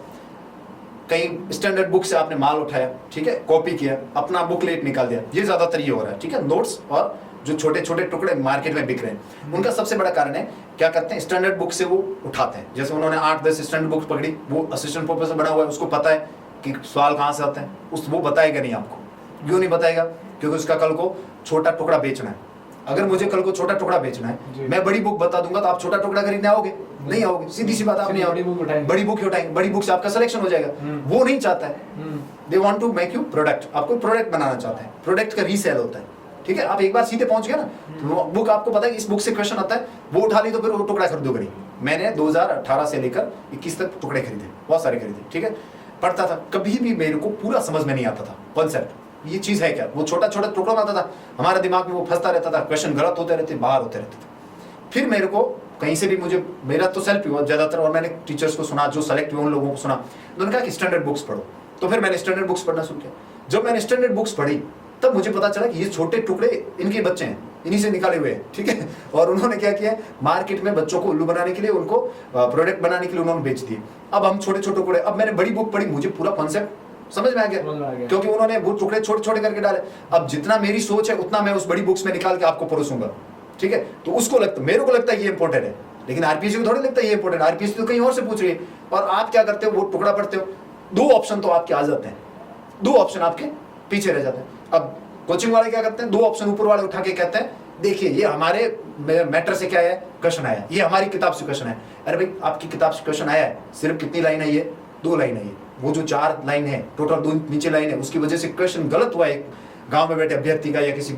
कहीं स्टैंडर्ड बुक से आपने माल उठाया, ठीक है, कॉपी किया, अपना बुकलेट निकाल दिया, ये ज्यादातर ये हो रहा है, ठीक है, नोट्स और जो छोटे छोटे टुकड़े मार्केट में बिक रहे हैं, उनका सबसे बड़ा कारण है क्या करते हैं, स्टैंडर्ड बुक से वो उठाते हैं। जैसे उन्होंने 8-10 स्टैंडर्ड बुक पकड़ी, वो असिस्टेंट प्रोफेसर बना हुआ है, उसको पता है कि सवाल कहाँ से आते हैं, वो बताएगा नहीं आपको। क्यों नहीं बताएगा? क्योंकि उसका कल को छोटा टुकड़ा बेचना है। अगर मुझे कल को छोटा टुकड़ा बेचना है, मैं बड़ी बुक बता दूंगा तो आप छोटा टुकड़ा खरीदने आओगे? नहीं आओगे, सीधी सी बात, आप नहीं आओगे। बड़ी बुक उठाएंगे, बड़ी बुक से आपका सिलेक्शन हो जाएगा। वो नहीं चाहता है। They want to make you product, आपको प्रोडक्ट बनाना चाहते हैं, प्रोडक्ट का रीसेल होता है। ठीक है, आप एक बार सीधे पहुंच गए ना, तो बुक आपको पता है इस बुक से क्वेश्चन आता है, वो उठा ली तो फिर वो टुकड़ा खरीदोगे नहीं। मैंने 2018 से लेकर 21 तक टुकड़े खरीदे, बहुत सारे खरीदे। ठीक है, पढ़ता था, कभी भी मेरे को पूरा समझ में नहीं आता था कॉन्सेप्ट, ये चीज है क्या। वो छोटा छोटा टुकड़ा आता था, हमारे दिमाग में वो फंसता रहता था, क्वेश्चन गलत होते रहते, बाहर होते रहते थे। फिर मेरे को कहीं से भी मुझे, मेरा तो सेल्फ हुआ ज्यादातर, और मैंने टीचर्स को सुना, जो सेलेक्ट हुए उन लोगों को सुना, उन्होंने कहा कि स्टैंडर्ड बुक्स पढ़ो। तो फिर मैंने स्टैंडर्ड बुक्स पढ़ना शुरू किया। जब मैंने स्टैंडर्ड बुक्स पढ़ी तब मुझे पता चला कि ये छोटे टुकड़े इनके बच्चे हैं, इन्हीं से निकाले हुए हैं। ठीक है, और उन्होंने क्या किया, मार्केट में बच्चों को उल्लू बनाने के लिए, उनको प्रोडक्ट बनाने के लिए उन्होंने बेच दिए। अब हम छोटे छोटे टुकड़े, अब मैंने बड़ी बुक पढ़ी, मुझे पूरा कॉन्सेप्ट समझ में आ गया, क्योंकि उन्होंने वो टुकड़े छोटे छोटे करके डाले। अब जितना मेरी सोच है उतना मैं उस बड़ी बुक्स में निकाल के आपको परोसूंगा। ठीक है, तो उसको लगता, मेरे को लगता है ये इंपॉर्टेंट है, लेकिन आरपीएससी को थोड़ी लगता है ये इंपॉर्टेंट। आरपीएससी तो कहीं और से पूछ रही है, और आप क्या करते हो, वो टुकड़ा पढ़ते हो, 2 ऑप्शन तो आपके आ जाते हैं, 2 ऑप्शन आपके पीछे रह जाते हैं। अब कोचिंग वाले क्या करते हैं, 2 ऑप्शन ऊपर वाले उठा के कहते हैं, देखिए ये हमारे मैटर से क्या है, क्वेश्चन आया, ये हमारी किताब से क्वेश्चन है। अरे भाई, आपकी किताब से क्वेश्चन आया है, सिर्फ कितनी लाइन है, ये 2 लाइन है। ये वो जो 4 लाइन है, टोटल 2 नीचे लाइन है, उसकी वजह से क्वेश्चन गलत हुआ है गांव में बैठे अभ्यर्थी का, या किसी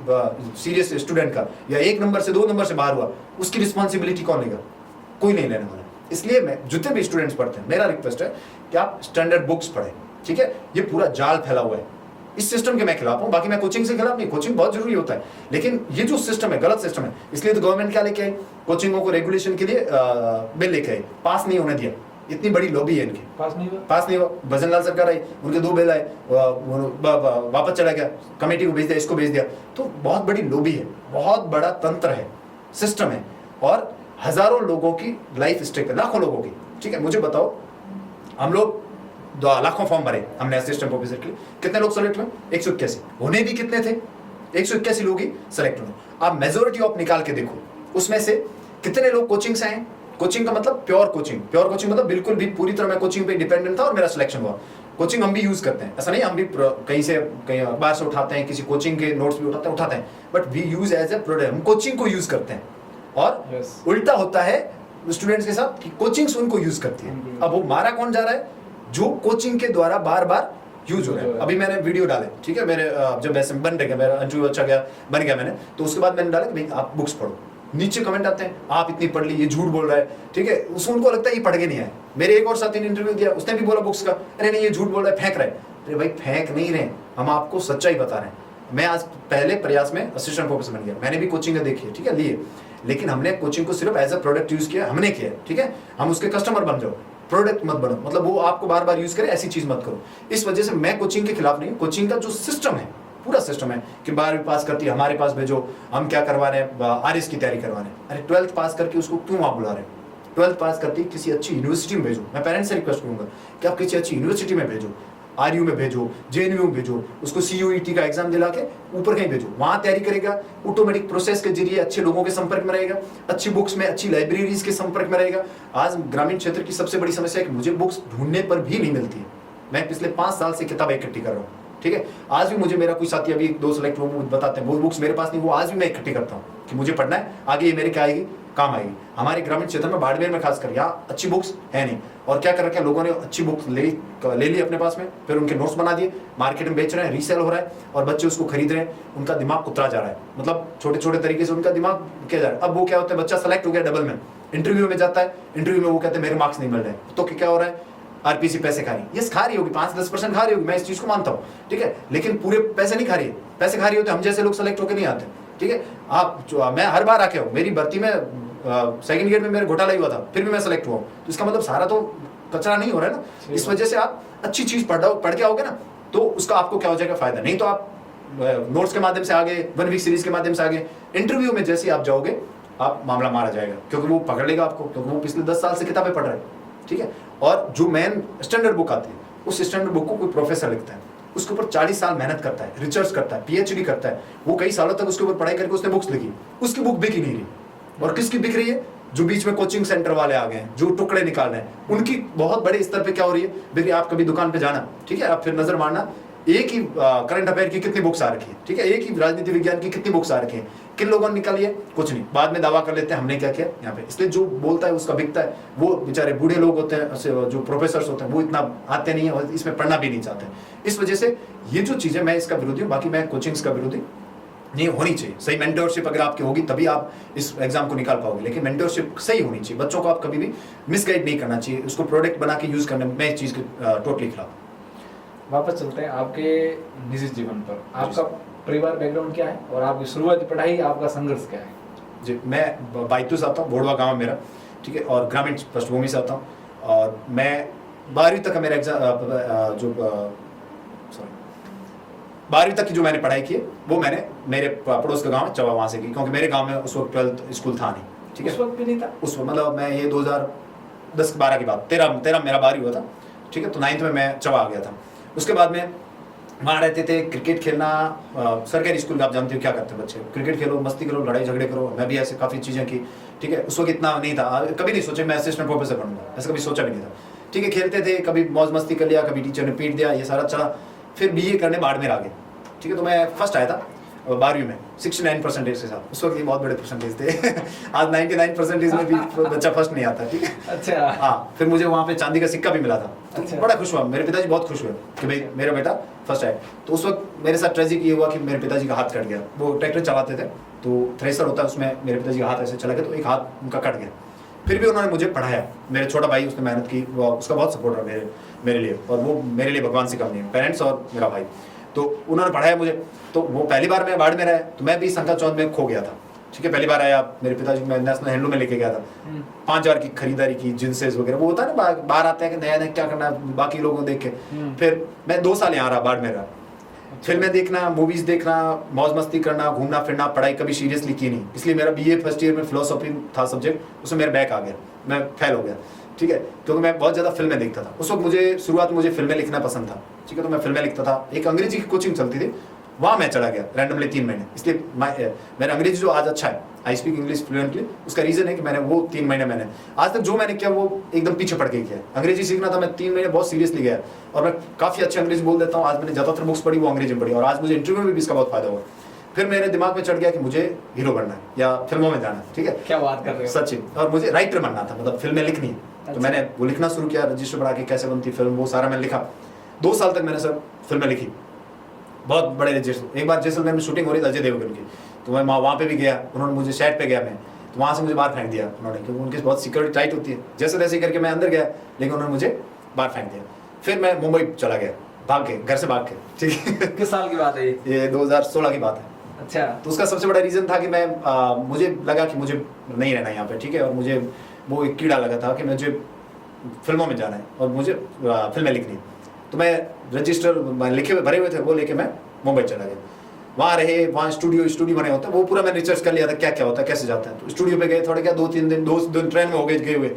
सीरियस स्टूडेंट का, या 1 नंबर से 2 नंबर से बाहर हुआ, उसकी रिस्पॉन्सिबिलिटी कौन लेगा? कोई नहीं लेने वाला। इसलिए मैं, जितने भी स्टूडेंट्स पढ़ते हैं, मेरा रिक्वेस्ट है कि आप स्टैंडर्ड बुक्स पढ़ें। ठीक है, ये पूरा जाल फैला हुआ है, इस सिस्टम के मैं खिलाफ हूं। बाकी मैं कोचिंग से खिलाफ नहीं, कोचिंग बहुत जरूरी होता है, लेकिन ये जो सिस्टम है गलत सिस्टम है। इसलिए तो गवर्नमेंट क्या लेके आई, कोचिंगों को रेगुलेशन के लिए बिल लेके आई, पास नहीं होने दिया। इतनी बड़ी लॉबी है इनकी, पास नहीं हुआ। भजनलाल सरकार आई, उनके 2 बिल आए, वापस चला गया, कमेटी को भेज दिया, इसको भेज दिया। तो बहुत बड़ी लॉबी है, बहुत बड़ा तंत्र है, सिस्टम है, और हजारों लोगों की लाइफ स्टेक है, लाखों लोगों की। ठीक है, मुझे बताओ, हम लोग लाखों फॉर्म भरे हमने असिस्टेंट प्रोफेसर के लिए, कितने लोग सेलेक्ट हुए? 181। होने भी कितने थे? 181 लोग ही सेलेक्ट हुए। आप मेजोरिटी ऑफ निकाल के देखो, उसमें से कितने लोग कोचिंग से आए। कोचिंग का मतलब प्योर कोचिंग मतलब बिल्कुल भी पूरी तरह मैं कोचिंग पे डिपेंडेंट था और मेरा सिलेक्शन हुआ। कोचिंग हम भी यूज करते हैं, ऐसा नहीं, हम भी कहीं अखबार से उठाते हैं, किसी कोचिंग के नोट्स भी उठाते हैं, but we use as a product, हम कोचिंग को यूज करते हैं। और उल्टा होता है स्टूडेंट्स के साथ कि कोचिंग्स उनको यूज करती है। अब वो मारा कौन जा रहा है? जो कोचिंग के द्वारा बार बार यूज हो रहा है। अभी मैंने वीडियो डाले, ठीक है, मेरे जब ऐसे बन रहे, मेरा इंटरव्यू अच्छा गया, बन गया मैंने, तो उसके बाद मैंने डाला कि भाई आप बुक्स पढ़ो। नीचे कमेंट आते हैं, आप इतनी पढ़ ली, ये झूठ बोल रहा है। ठीक है, उसको उनको लगता है ये पढ़ के नहीं आए। मेरे एक और साथी ने इंटरव्यू दिया, उसने भी बोला बुक्स का, अरे नहीं ये झूठ बोल रहा है, फेंक रहा है। अरे भाई फेंक नहीं रहे, हम आपको सच्चाई बता रहे हैं। मैं आज पहले प्रयास में असिस्टेंट प्रोफेसर बन गया, मैंने भी कोचिंग देखी है, ठीक है, लिए, लेकिन हमने कोचिंग को सिर्फ एज अ प्रोडक्ट यूज किया, हमने किया, ठीक है। हम उसके कस्टमर बन जाओ, प्रोडक्ट मत बनो, मतलब वो आपको बार बार यूज करे ऐसी चीज मत करो। इस वजह से मैं कोचिंग के खिलाफ नहीं। कोचिंग का जो सिस्टम है, पूरा सिस्टम है कि 12वीं पास करती है हमारे पास भेजो, हम क्या करवा रहे हैं, आरएस की तैयारी करवा रहे हैं। अरे 12th पास करके उसको क्यों आप बुला रहे हैं? 12th पास करती किसी अच्छी यूनिवर्सिटी में भेजो। मैं पेरेंट्स से रिक्वेस्ट करूंगा कि आप किसी अच्छी यूनिवर्सिटी में भेजो, आरयू में भेजो, जेएनयू में भेजो, उसको सीयूईटी का एग्जाम दिला के ऊपर कहीं भेजो, वहां तैयारी करेगा, ऑटोमेटिक प्रोसेस के जरिए अच्छे लोगों के संपर्क में रहेगा, अच्छी बुक्स में, अच्छी लाइब्रेरीज के संपर्क में रहेगा। आज ग्रामीण क्षेत्र की सबसे बड़ी समस्या है कि मुझे बुक्स ढूंढने पर भी नहीं मिलती है। मैं पिछले 5 साल से किताबें इकट्ठी कर रहा हूँ, ठीक है। आज भी मुझे मेरा कोई साथी, अभी 2 सेलेक्ट वो बताते हैं, वो बुक्स मेरे पास नहीं, वो आज भी मैं इकट्ठी करता हूँ कि मुझे पढ़ना है, आगे ये मेरे क्या आएगी, काम आएगी। हमारे ग्रामीण क्षेत्र में, बाड़मेर में खासकर, यहाँ अच्छी बुक्स है नहीं। और क्या कर रखे हैं लोगों ने, अच्छी बुक्स ले ली अपने पास में, फिर उनके नोट्स बना दिए, मार्केट में बेच रहे हैं, रीसेल हो रहा है और बच्चे उसको खरीद रहे हैं। उनका दिमाग उतरा जा रहा है, मतलब छोटे छोटे तरीके से उनका दिमाग किया जा रहा है। अब वो क्या होता है, बच्चा सेलेक्ट हो गया डबल में, इंटरव्यू में जाता है, इंटरव्यू में वो कहते हैं मेरे मार्क्स नहीं मिल रहे, तो क्या हो रहा है, आरपीसी पैसे खा रही है। ये खा रही होगी, 5-10% खा रही होगी, मैं इस चीज को मानता हूँ, ठीक है, लेकिन पूरे पैसे नहीं खा रही है। पैसे खा रही होते हम जैसे लोग सेलेक्ट होकर नहीं आते, ठीक है। आप मैं हर बार आके हूँ, मेरी भर्ती में सेकंड ईयर में मेरे घोटाला ही हुआ था, फिर भी मैं सेलेक्ट हुआ, तो इसका मतलब सारा तो कचरा नहीं हो रहा है ना। इस वजह से आप अच्छी चीज पढ़ के आओगे ना, तो उसका आपको क्या हो जाएगा, फायदा। नहीं तो आप नोट्स के माध्यम से आगे, 1 वीक सीरीज के माध्यम से आगे, इंटरव्यू में जैसे आप जाओगे, आप मामला मारा जाएगा, क्योंकि वो पकड़ लेगा आपको, क्योंकि वो पिछले 10 साल से किताबें पढ़ रहे हैं, ठीक है। और जो मेन स्टैंडर्ड बुक आती है, उस स्टैंडर्ड बुक को कोई प्रोफेसर लिखता है, उसके ऊपर 40 साल मेहनत करता है, रिसर्च करता है, पीएचडी करता है, वो कई सालों तक उसके ऊपर पढ़ाई करके उसने बुक्स लिखी, उसकी बुक बिक ही नहीं रही। और किसकी बिक रही है? जो बीच में कोचिंग सेंटर वाले आ गए हैं, जो टुकड़े निकाल रहे हैं, उनकी बहुत बड़े स्तर पे क्या हो रही है? देखिए आप कभी दुकान पे जाना, ठीक है, आप फिर नजर मारना, एक ही करंट अफेयर की कितनी बुक्स आ रखी है, ठीक है, एक ही राजनीति विज्ञान की कितनी बुक्स आ रखी है, किन लोगों ने निकाली है? कुछ नहीं। बाद में दावा कर लेते हैं हमने क्या किया यहाँ पे। इसलिए जो बोलता है उसका बिकता है। वो बेचारे बूढ़े लोग होते हैं, जो प्रोफेसर होते हैं, वो इतना आते नहीं है और इसमें पढ़ना भी नहीं चाहते। इस वजह से ये जो चीजें, मैं इसका विरोधी हूँ। बाकी मैं कोचिंग्स का विरोधी नहीं, होनी चाहिए सही मेंटरशिप अगर आपकी होगी तभी आप इस एग्जाम को निकाल पाओगे, लेकिन मेंटरशिप सही होनी चाहिए। बच्चों को आप कभी भी मिसगाइड नहीं करना चाहिए, उसको प्रोडक्ट बना के यूज करने में मैं इस चीज के टोटली खिलाफ। वापस चलते हैं आपके निजी जीवन पर। आपका परिवार बैकग्राउंड क्या है और आपकी शुरुआती पढ़ाई, आपका संघर्ष क्या है? जी, मैं बायतू से आता हूँ, बोड़वा गाँव मेरा, ठीक है, और ग्रामीण पृष्ठभूमि से आता हूँ। और मैं 12वीं तक का मेरा एग्जाम 12वीं तक की जो मैंने पढ़ाई की वो मैंने मेरे पड़ोस के गांव में चवा वहाँ से की, क्योंकि मेरे गांव में उस वक्त 12th स्कूल था नहीं, ठीक है। उस वक्त भी नहीं था? उस वक्त मतलब मैं ये 2010-12 की बात, 13 मेरा 12वीं हुआ था, ठीक है। तो 9th में मैं चवा आ गया था। उसके बाद में वहाँ रहते थे, क्रिकेट खेलना, सरकारी स्कूल में आप जानते हो क्या करते हैं बच्चे, क्रिकेट खेलो, मस्ती करो, लड़ाई झगड़े करो। मैं भी ऐसे काफ़ी चीज़ें की, ठीक है। उस वक्त इतना नहीं था, कभी नहीं सोचे मैं असिस्टेंट प्रोफेसर बनूंगा, ऐसा कभी सोचा भी नहीं था, ठीक है। खेलते थे, कभी मौज मस्ती कर लिया, कभी टीचर ने पीट दिया, ये सारा चला। फिर बीए करने बाड़मेर आ गए, ठीक है। तो मैं फर्स्ट आया था 12वीं में 69% के साथ। उस वक्त ये बहुत बड़े परसेंटेज थे आज 99% में भी बच्चा फर्स्ट नहीं आता, ठीक है। अच्छा। हाँ, फिर मुझे वहाँ पे चांदी का सिक्का भी मिला था। तो अच्छा। बड़ा खुश हुआ, मेरे पिताजी बहुत खुश हुए कि भाई मेरा बेटा फर्स्ट आया। तो उस वक्त मेरे साथ ट्रेजिक ये हुआ कि मेरे पिताजी का हाथ कट गया। वो ट्रैक्टर चलाते थे, तो थ्रेसर होता है, उसमें मेरे पिताजी का हाथ ऐसे चला गया, तो एक हाथ उनका कट गया। फिर भी उन्होंने मुझे पढ़ाया। मेरे छोटा भाई, उसने मेहनत की, वो उसका बहुत सपोर्ट रहा मेरे लिए, और वो मेरे लिए भगवान से कम नहीं है, पेरेंट्स और मेरा भाई। तो उन्होंने पढ़ाया मुझे। तो वो पहली बार मैं बाड़मेर आया, तो मैं भी संख्या चौथ में खो गया था, ठीक है। पहली बार आया, मेरे पिताजी मैं नेशनल हैंडलूम में लेके गया था। 5000 की खरीदारी की, जिन्सेस वगैरह, वो होता है ना, बाहर आते हैं कि नया नया क्या करना है बाकी लोगों को देख के। फिर मैं 2 साल यहाँ रहा, बाड़मेर रहा। फिर मैं देखना, मूवीज देखना, मौज मस्ती करना, घूमना फिरना, पढ़ाई कभी सीरियसली की नहीं। इसलिए मेरा बीए फर्स्ट ईयर में फिलोसॉफी था सब्जेक्ट, उसमें मेरा बैक आ गया, मैं फेल हो गया, ठीक है। क्योंकि मैं बहुत ज़्यादा फिल्में देखता था उस वक्त। शुरुआत में मुझे फिल्में लिखना पसंद था, ठीक है। तो मैं फिल्में लिखता था। एक अंग्रेजी की कोचिंग चलती थी, वहाँ मैं चला गया रैंडमली 3 महीने। इसलिए मेरा अंग्रेजी जो आज अच्छा है, आई स्पीक इंग्लिश फ्लुएंटली, उसका रीज़न है कि मैंने वो 3 महीने मैंने आज तक जो मैंने किया वो एकदम पीछे पड़ के किया। अंग्रेजी सीखना था, मैं 3 महीने बहुत सीरियसली गया, और मैं काफ़ी अच्छी अंग्रेजी बोल देता हूँ। आज मैंने ज़्यादातर बुक्स पढ़ी वो अंग्रेजी में पढ़ी, और आज मुझे इंटरव्यू में भी इसका बहुत फायदा हुआ। फिर मेरे दिमाग में चढ़ गया कि मुझे हीरो बनना है या फिल्मों में जाना है, ठीक है। क्या बात कर रहे हो? सचिन। और मुझे राइटर बनना था, मतलब फिल्में लिखनी है। तो मैंने वो लिखना शुरू किया, रजिस्टर बना के कैसे बनती फिल्म, वो सारा मैंने लिखा। 2 साल तक मैंने सब फिल्में लिखी, बहुत बड़े रजिस्टर। एक बार जैसलमेर में शूटिंग हो रही थी अजय देवगन की, तो मैं वहाँ पे भी गया। उन्होंने मुझे सेट पे गया मैं, तो वहाँ से मुझे बाहर फेंक दिया उन्होंने, क्योंकि उनकी बहुत सिक्योरिटी टाइट होती है। जैसे तैसे करके मैं अंदर गया, लेकिन उन्होंने मुझे बाहर फेंक दिया। फिर मैं मुंबई चला गया, भाग के, घर से भाग के, ठीक है। किस साल की बात है ये 2016 की बात है। अच्छा। तो उसका सबसे बड़ा रीज़न था कि मैं मुझे लगा कि मुझे नहीं रहना यहाँ पे, ठीक है। और मुझे वो एक कीड़ा लगा था कि मुझे फिल्मों में जाना है और मुझे फिल्में लिखनी है। तो मैं रजिस्टर लिखे हुए भरे हुए थे, वो लेके मैं मुंबई चला गया। वहाँ रहे, वहाँ स्टूडियो बने होते हैं, वो पूरा मैंने रिसर्च कर लिया था क्या क्या होता है, कैसे जाता है। तो स्टूडियो पे गए, थोड़े क्या 2-3 दिन ट्रेन में हो गए हुए।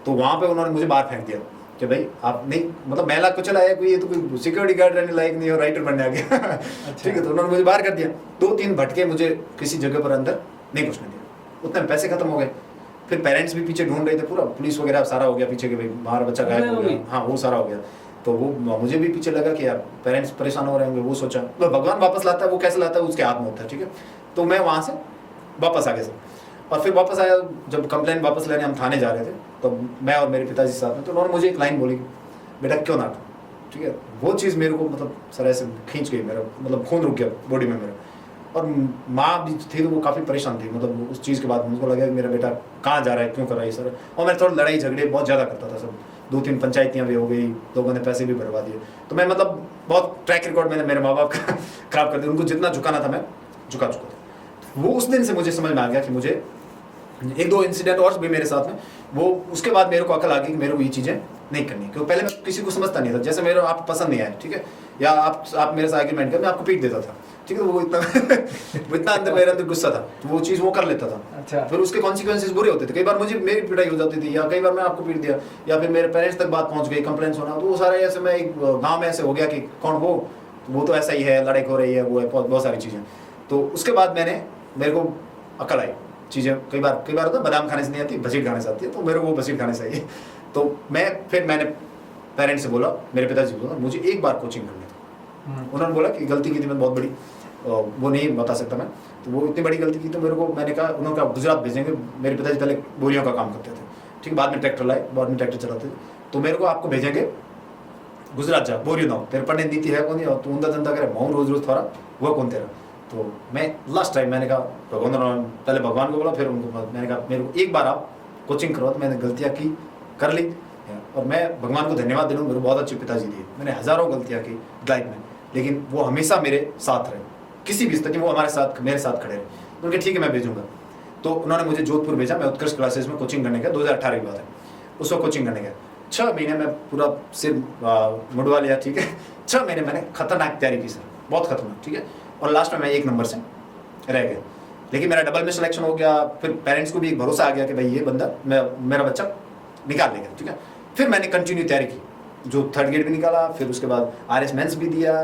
तो वहाँ पे उन्होंने मुझे बाहर फेंक दिया कि भाई आप नहीं, मतलब महिला को चला है कोई, ये तो कोई सिक्योरिटी गार्ड रहने लायक नहीं, और राइटर बनने आ गया ठीक है। तो उन्होंने मुझे बाहर कर दिया। 2-3 भटके, मुझे किसी जगह पर अंदर नहीं घुसने दिया। उतने पैसे खत्म हो गए। फिर पेरेंट्स भी पीछे ढूंढ रहे थे, पूरा पुलिस वगैरह सारा हो गया पीछे के, भाई हमारा बच्चा गायब हो गया। हाँ, वो सारा हो गया। तो वो मुझे भी पीछे लगा कि यार पेरेंट्स परेशान हो रहे होंगे। वो सोचा तो भगवान वापस लाता है, वो कैसे लाता है उसके हाथ में होता है, ठीक है। तो मैं वहाँ से वापस आ गया सर। और फिर वापस आया, जब कंप्लेंट वापस लेने हम थाने जा रहे थे, तो मैं और मेरे पिताजी साथ में, तो उन्होंने मुझे एक लाइन बोली, बेटा क्यों नाटक, ठीक है। वो चीज़ मेरे को मतलब सर ऐसे खींच गई, मेरा मतलब खून रुक गया बॉडी में मेरा। और माँ भी थी तो वो काफ़ी परेशान थी, मतलब उस चीज़ के बाद मुझको लगा कि मेरा बेटा कहाँ जा रहा है, क्यों कर रहा है सर। और मैं थोड़ा लड़ाई झगड़े बहुत ज़्यादा करता था, सब 2-3 पंचायतियाँ भी हो गई, लोगों ने पैसे भी भरवा दिए। तो मैं मतलब बहुत ट्रैक रिकॉर्ड मैंने मेरे माँ बाप का खराब कर दिया। उनको जितना झुकाना था मैं झुका चुका था। वो उस दिन से मुझे समझ में आ गया कि मुझे 1-2 इंसिडेंट और भी मेरे साथ में, वो उसके बाद मेरे को अकल आ गई कि मेरे को ये चीज़ें नहीं करनी। क्योंकि पहले मैं किसी को समझता नहीं था, जैसे मेरे आप पसंद नहीं आए, ठीक है, या आप मेरे से आर्ग्यूमेंट कर, मैं आपको पीट देता था, ठीक है। तो वो इतना अंदर मेरे अंदर गुस्सा था, तो वो चीज़ वो कर लेता था। अच्छा। फिर उसके कॉन्सिक्वेंसेस बुरे होते थे। कई बार मुझे मेरी पिटाई हो जाती थी, या कई बार मैं आपको पीट दिया, या फिर मेरे पेरेंट्स तक बात पहुंच गई, कंप्लेंट्स होना। तो वो सारा ऐसे मैं एक गाँव में ऐसे हो गया कि कौन वो वो तो ऐसा ही है, लड़ाई हो रही है, वो है, बहुत सारी चीज़ें। तो उसके बाद मेरे को अकल आई, चीज़ें कई बार होता है बादाम खाने से नहीं आती, बसीट खाने से आती है, तो मेरे को वो बसीट खाने से आई। तो मैंने पेरेंट्स से बोला, मेरे पिताजी से बोला मुझे एक बार कोचिंग करनी थी। उन्होंने बोला कि गलती की थी मैं बहुत बड़ी, वो नहीं बता सकता मैं, तो वो इतनी बड़ी गलती की तो मेरे को, मैंने कहा, उन्होंने कहा गुजरात भेजेंगे। मेरे पिताजी पहले बोरियों का काम करते थे, ठीक है, बाद में ट्रैक्टर लाए, बाद में ट्रैक्टर चलाते थे, तो मेरे को आपको भेजेंगे गुजरात जा, बोरियो ना तेरे पढ़ने नीति है कौन, तू ऊंधा धंधा करे माऊ रोज रोज थोड़ा, वो कौन तेरा। तो मैं लास्ट टाइम मैंने कहा पहले भगवान को बोला, फिर उनको मैंने कहा मेरे को एक बार आप कोचिंग करवाओ। तो मैंने गलतियाँ की, कर ली, और मैं भगवान को धन्यवाद दे रहा हूँ, मेरे बहुत अच्छे पिताजी दिए। मैंने हज़ारों गलतियाँ की लाइफ में, लेकिन वो हमेशा मेरे साथ रहे, किसी भी स्थिति में वो मेरे साथ खड़े रहे। उनके ठीक है मैं भेजूंगा। तो उन्होंने मुझे जोधपुर भेजा, मैं उत्कर्ष क्लासेस में कोचिंग करने गया, 2018 की बात है, उस वक्त कोचिंग करने गया। 6 महीने में पूरा सिर मुड़वा लिया, ठीक है। 6 महीने मैंने खतरनाक तैयारी की सर, बहुत खतरनाक, ठीक है, और लास्ट में मैं 1 नंबर से रह गया। लेकिन मेरा डबल में सिलेक्शन हो गया, फिर पेरेंट्स को भी एक भरोसा आ गया कि भाई ये बंदा मेरा बच्चा निकाल लेगा, ठीक है। फिर मैंने कंटिन्यू तैयारी की, जो 3rd ग्रेड भी निकाला, फिर उसके बाद RS मेंस भी दिया,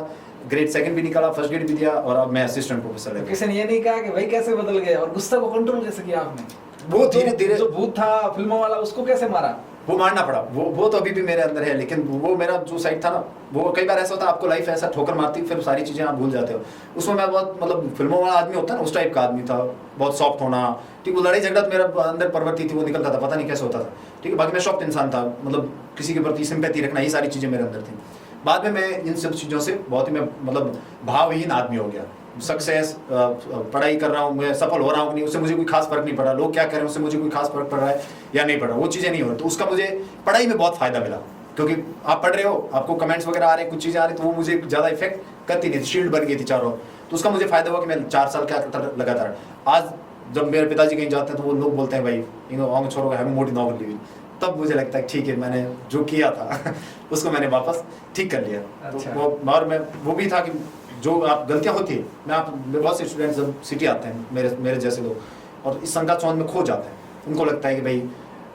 ग्रेड 2nd भी निकाला, 1st ग्रेड भी दिया, और अब मैं असिस्टेंट प्रोफेसर है। किसी ने ये नहीं कहा कि भाई कैसे बदल गए, और गुस्सा को कंट्रोल कैसे किया आपने? वो धीरे धीरे, जो भूत था फिल्मों वाला, उसको कैसे मारा? वो मारना पड़ा, वो तो अभी भी मेरे अंदर है, लेकिन वो मेरा जो साइड था ना, वो कई बार ऐसा होता है आपको लाइफ ऐसा ठोकर मारती, फिर सारी चीज़ें आप भूल जाते हो। उसमें मैं बहुत, मतलब फिल्मों वाला आदमी होता है ना, उस टाइप का आदमी था, बहुत सॉफ्ट होना, ठीक। वो लड़ाई झगड़ा तो मेरा अंदर प्रवृत्ति थी, वो निकलता था, पता नहीं कैसे होता था, ठीक है। बाकी मैं सॉफ्ट इंसान था, मतलब किसी के प्रति सिंपैथी रखना, ये सारी चीज़ें मेरे अंदर थी। बाद में मैं इन सब चीज़ों से बहुत ही, मैं मतलब भावहीन आदमी हो गया। सक्सेस, पढ़ाई कर रहा हूँ, मैं सफल हो रहा हूँ नहीं, उससे मुझे कोई खास फर्क नहीं पड़ा, लोग क्या कह रहे हैं उससे मुझे कोई खास फर्क पड़ रहा है या नहीं पड़ रहा, वो चीज़ें नहीं हो रही। तो उसका मुझे पढ़ाई में बहुत फायदा मिला, क्योंकि आप पढ़ रहे हो, आपको कमेंट्स वगैरह आ रहे हैं, कुछ चीज़ें आ रही, तो वो मुझे ज़्यादा इफेक्ट करती नहीं थी, शील्ड बन गई थी चारों। तो उसका मुझे फायदा हुआ कि मैं 4 साल क्या लगातार, आज जब मेरे पिताजी कहीं जाते हैं तो वो लोग बोलते हैं भाई छोड़ो है मोटी नौकरी ली, तब मुझे लगता है ठीक है, मैंने जो किया था उसको मैंने वापस ठीक कर लिया। अच्छा। तो और मैं वो भी था कि जो आप गलतियां होती है, मेरे बहुत से स्टूडेंट्स जब सिटी आते हैं, मेरे जैसे लोग, और इस संघर्ष चौंध में खो जाते हैं, उनको लगता है कि भाई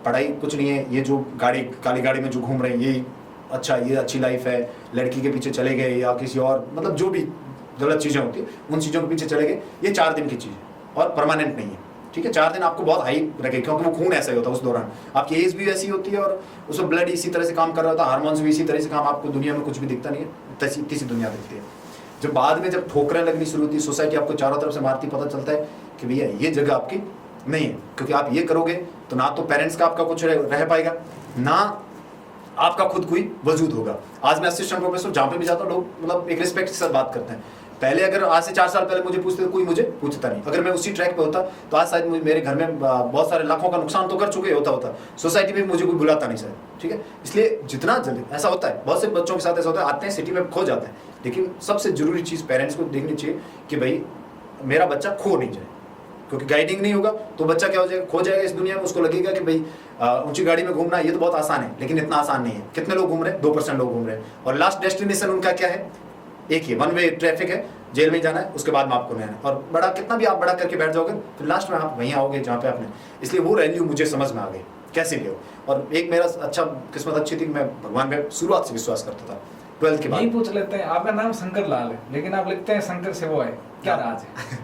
पढ़ाई कुछ नहीं है, ये जो काली गाड़ी में जो घूम रहे हैं ये अच्छा, ये अच्छी लाइफ है, लड़की के पीछे चले गए या किसी और, मतलब जो भी गलत चीज़ें होती है उन चीज़ों के पीछे चले गए, ये 4 दिन की चीज़ है और परमानेंट नहीं है, ठीक है। 4 दिन आपको बहुत हाई रखे, क्योंकि वो खून ऐसा ही होता है उस दौरान, आपकी एज भी वैसी होती है और उसमें ब्लड इसी तरह से काम कर रहा होता है, हार्मोन्स भी इसी तरह से काम, आपको दुनिया में कुछ भी दिखता नहीं है, तीसरी दुनिया दिखती है। जब बाद में जब ठोकरें लगनी शुरू होती है, सोसाइटी आपको चारों तरफ से मारती, पता चलता है कि भैया ये जगह आपकी नहीं है, क्योंकि आप ये करोगे तो ना तो पेरेंट्स का आपका कुछ रह पाएगा, ना आपका खुद कोई वजूद होगा। आज मैं असिस्टेंट प्रोफेसर जहाँ पे भी जाता हूँ, लोग मतलब एक रिस्पेक्ट के साथ बात करते हैं। पहले अगर आज से 4 साल पहले मुझे पूछते तो कोई मुझे पूछता नहीं, अगर मैं उसी ट्रैक पे होता तो आज शायद मेरे घर में बहुत सारे लाखों का नुकसान तो कर चुके होता, सोसाइटी में मुझे कोई बुलाता नहीं सर, ठीक है। इसलिए जितना जल्दी, ऐसा होता है बहुत से बच्चों के साथ ऐसा होता है, आते हैं सिटी में खो जाते हैं, लेकिन सबसे जरूरी चीज़ पेरेंट्स को देखनी चाहिए कि भाई मेरा बच्चा खो नहीं जाए, क्योंकि गाइडिंग नहीं होगा तो बच्चा क्या हो जाएगा, खो जाएगा इस दुनिया में। उसको लगेगा कि भाई ऊंची गाड़ी में घूमना ये तो बहुत आसान है, लेकिन इतना आसान नहीं है। कितने लोग घूम रहे हैं? 2% लोग घूम रहे हैं, और लास्ट डेस्टिनेशन उनका क्या है? एक ही 1 वे ट्रैफिक है, जेल में जाना है, उसके बाद में आपको नहीं आना है। और बड़ा कितना भी आप बड़ा करके बैठ जाओगे, फिर लास्ट में आप वहीं आओगे जहाँ पे आपने। इसलिए वो वैल्यू मुझे समझ में आ गई कैसे भी हो। और एक मेरा अच्छा किस्मत अच्छी थी, मैं भगवान पे शुरुआत से विश्वास करता था। 12th के बाद यही पूछ लेते हैं, आपका नाम शंकर लाल है लेकिन आप लिखते हैं शंकर शिवो है, क्या राज है?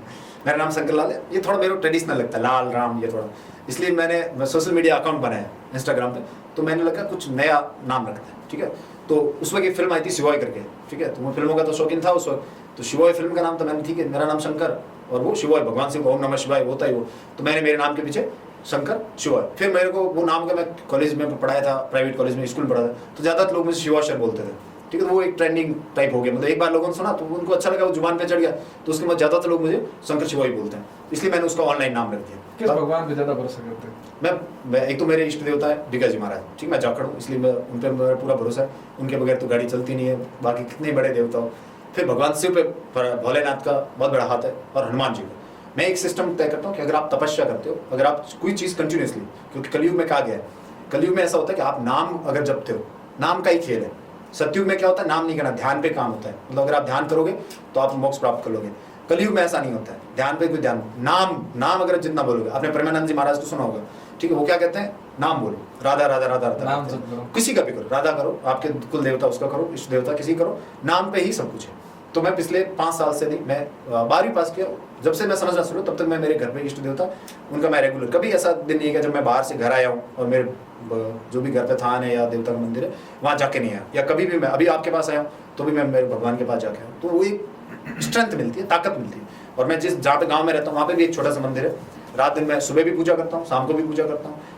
मेरा नाम शंकर लाल है, ये थोड़ा मेरे को ट्रेडिशनल लगता है, लाल राम ये थोड़ा, इसलिए मैं सोशल मीडिया अकाउंट बनाया इंस्टाग्राम पे, तो मैंने लगा कुछ नया नाम रखता है, ठीक है। तो उस वक्त एक फिल्म आई थी शिवॉय करके, ठीक है, तो मैं फिल्मों का तो शौकीन था उस वक्त, तो शिवॉय फिल्म का नाम था, मैंने ठीक है मेरा नाम शंकर और वो शिवॉय, भगवान सिंह ओम नमः शिवाय होता ही वो, तो मैंने मेरे नाम के पीछे शंकर शिवॉय। फिर मेरे को वो नाम का, मैं कॉलेज में पढ़ाया था, प्राइवेट कॉलेज में स्कूल पढ़ा था, तो ज़्यादातर लोग मुझे शिवा सर बोलते थे, ठीक है। वो एक ट्रेंडिंग टाइप हो गया, मतलब एक बार लोगों ने सुना तो उनको अच्छा लगा, वो जुबान पे चढ़ गया, तो उसके बाद ज़्यादातर लोग मुझे शंकर शिवा ही बोलते हैं, इसलिए मैंने उसका ऑनलाइन नाम रख दिया। किस भगवान पे ज़्यादा भरोसा करते हैं? मैं एक तो मेरे इष्ट देवता है बिका जी महाराज, ठीक, मैं जाखड़ हूँ, इसलिए मैं उन पर मेरा पूरा भरोसा है, उनके बगैर तो गाड़ी चलती नहीं है, बाकी कितने बड़े देवता हो। फिर भगवान शिव पे भोलेनाथ का बहुत बड़ा हाथ है, और हनुमान जी का। मैं एक सिस्टम तय करता हूँ कि अगर आप तपस्या करते हो, अगर आप कोई चीज़ कंटिन्यूसली, क्योंकि कलयुग में कहा गया है, कलयुग में ऐसा होता है कि आप नाम अगर जपते हो, नाम का ही खेल है। सतयुग में क्या होता है, नाम नहीं करना, ध्यान पे काम होता है, मतलब अगर आप ध्यान करोगे तो आप मोक्ष प्राप्त कर लोगे। कलयुग में ऐसा नहीं होता है, ध्यान पे कोई ध्यान, नाम अगर जितना बोलोगे, आपने प्रेमानंद जी महाराज को सुना होगा, ठीक है, वो क्या कहते हैं, नाम बोलो, राधा राधा राधा राधा, नाम जप करो, किसी का भी करो, राधा करो, आपके कुल देवता उसका करो, इष्ट देवता किसी करो, नाम पे ही सब कुछ है। तो मैं पिछले 5 साल से नहीं, मैं 12वीं पास किया, जब से मैं समझना शुरू तब तक मैं मेरे घर पे इष्ट देवता उनका मैं रेगुलर, कभी ऐसा दिन नहीं है कि जब मैं बाहर से घर आया हूँ और मेरे जो भी घर पे थान है या देवता का मंदिर है वहाँ जाके नहीं आया, या कभी भी मैं अभी आपके पास आया हूँ तो भी मैं मेरे भगवान के पास जाके आया हूँ। तो वो एक स्ट्रेंथ मिलती है, ताकत मिलती है। और मैं जहाँ पे गाँव में रहता हूँ वहाँ पे भी एक छोटा सा मंदिर है, रात दिन मैं सुबह भी पूजा करता हूँ, शाम को भी पूजा करता हूँ।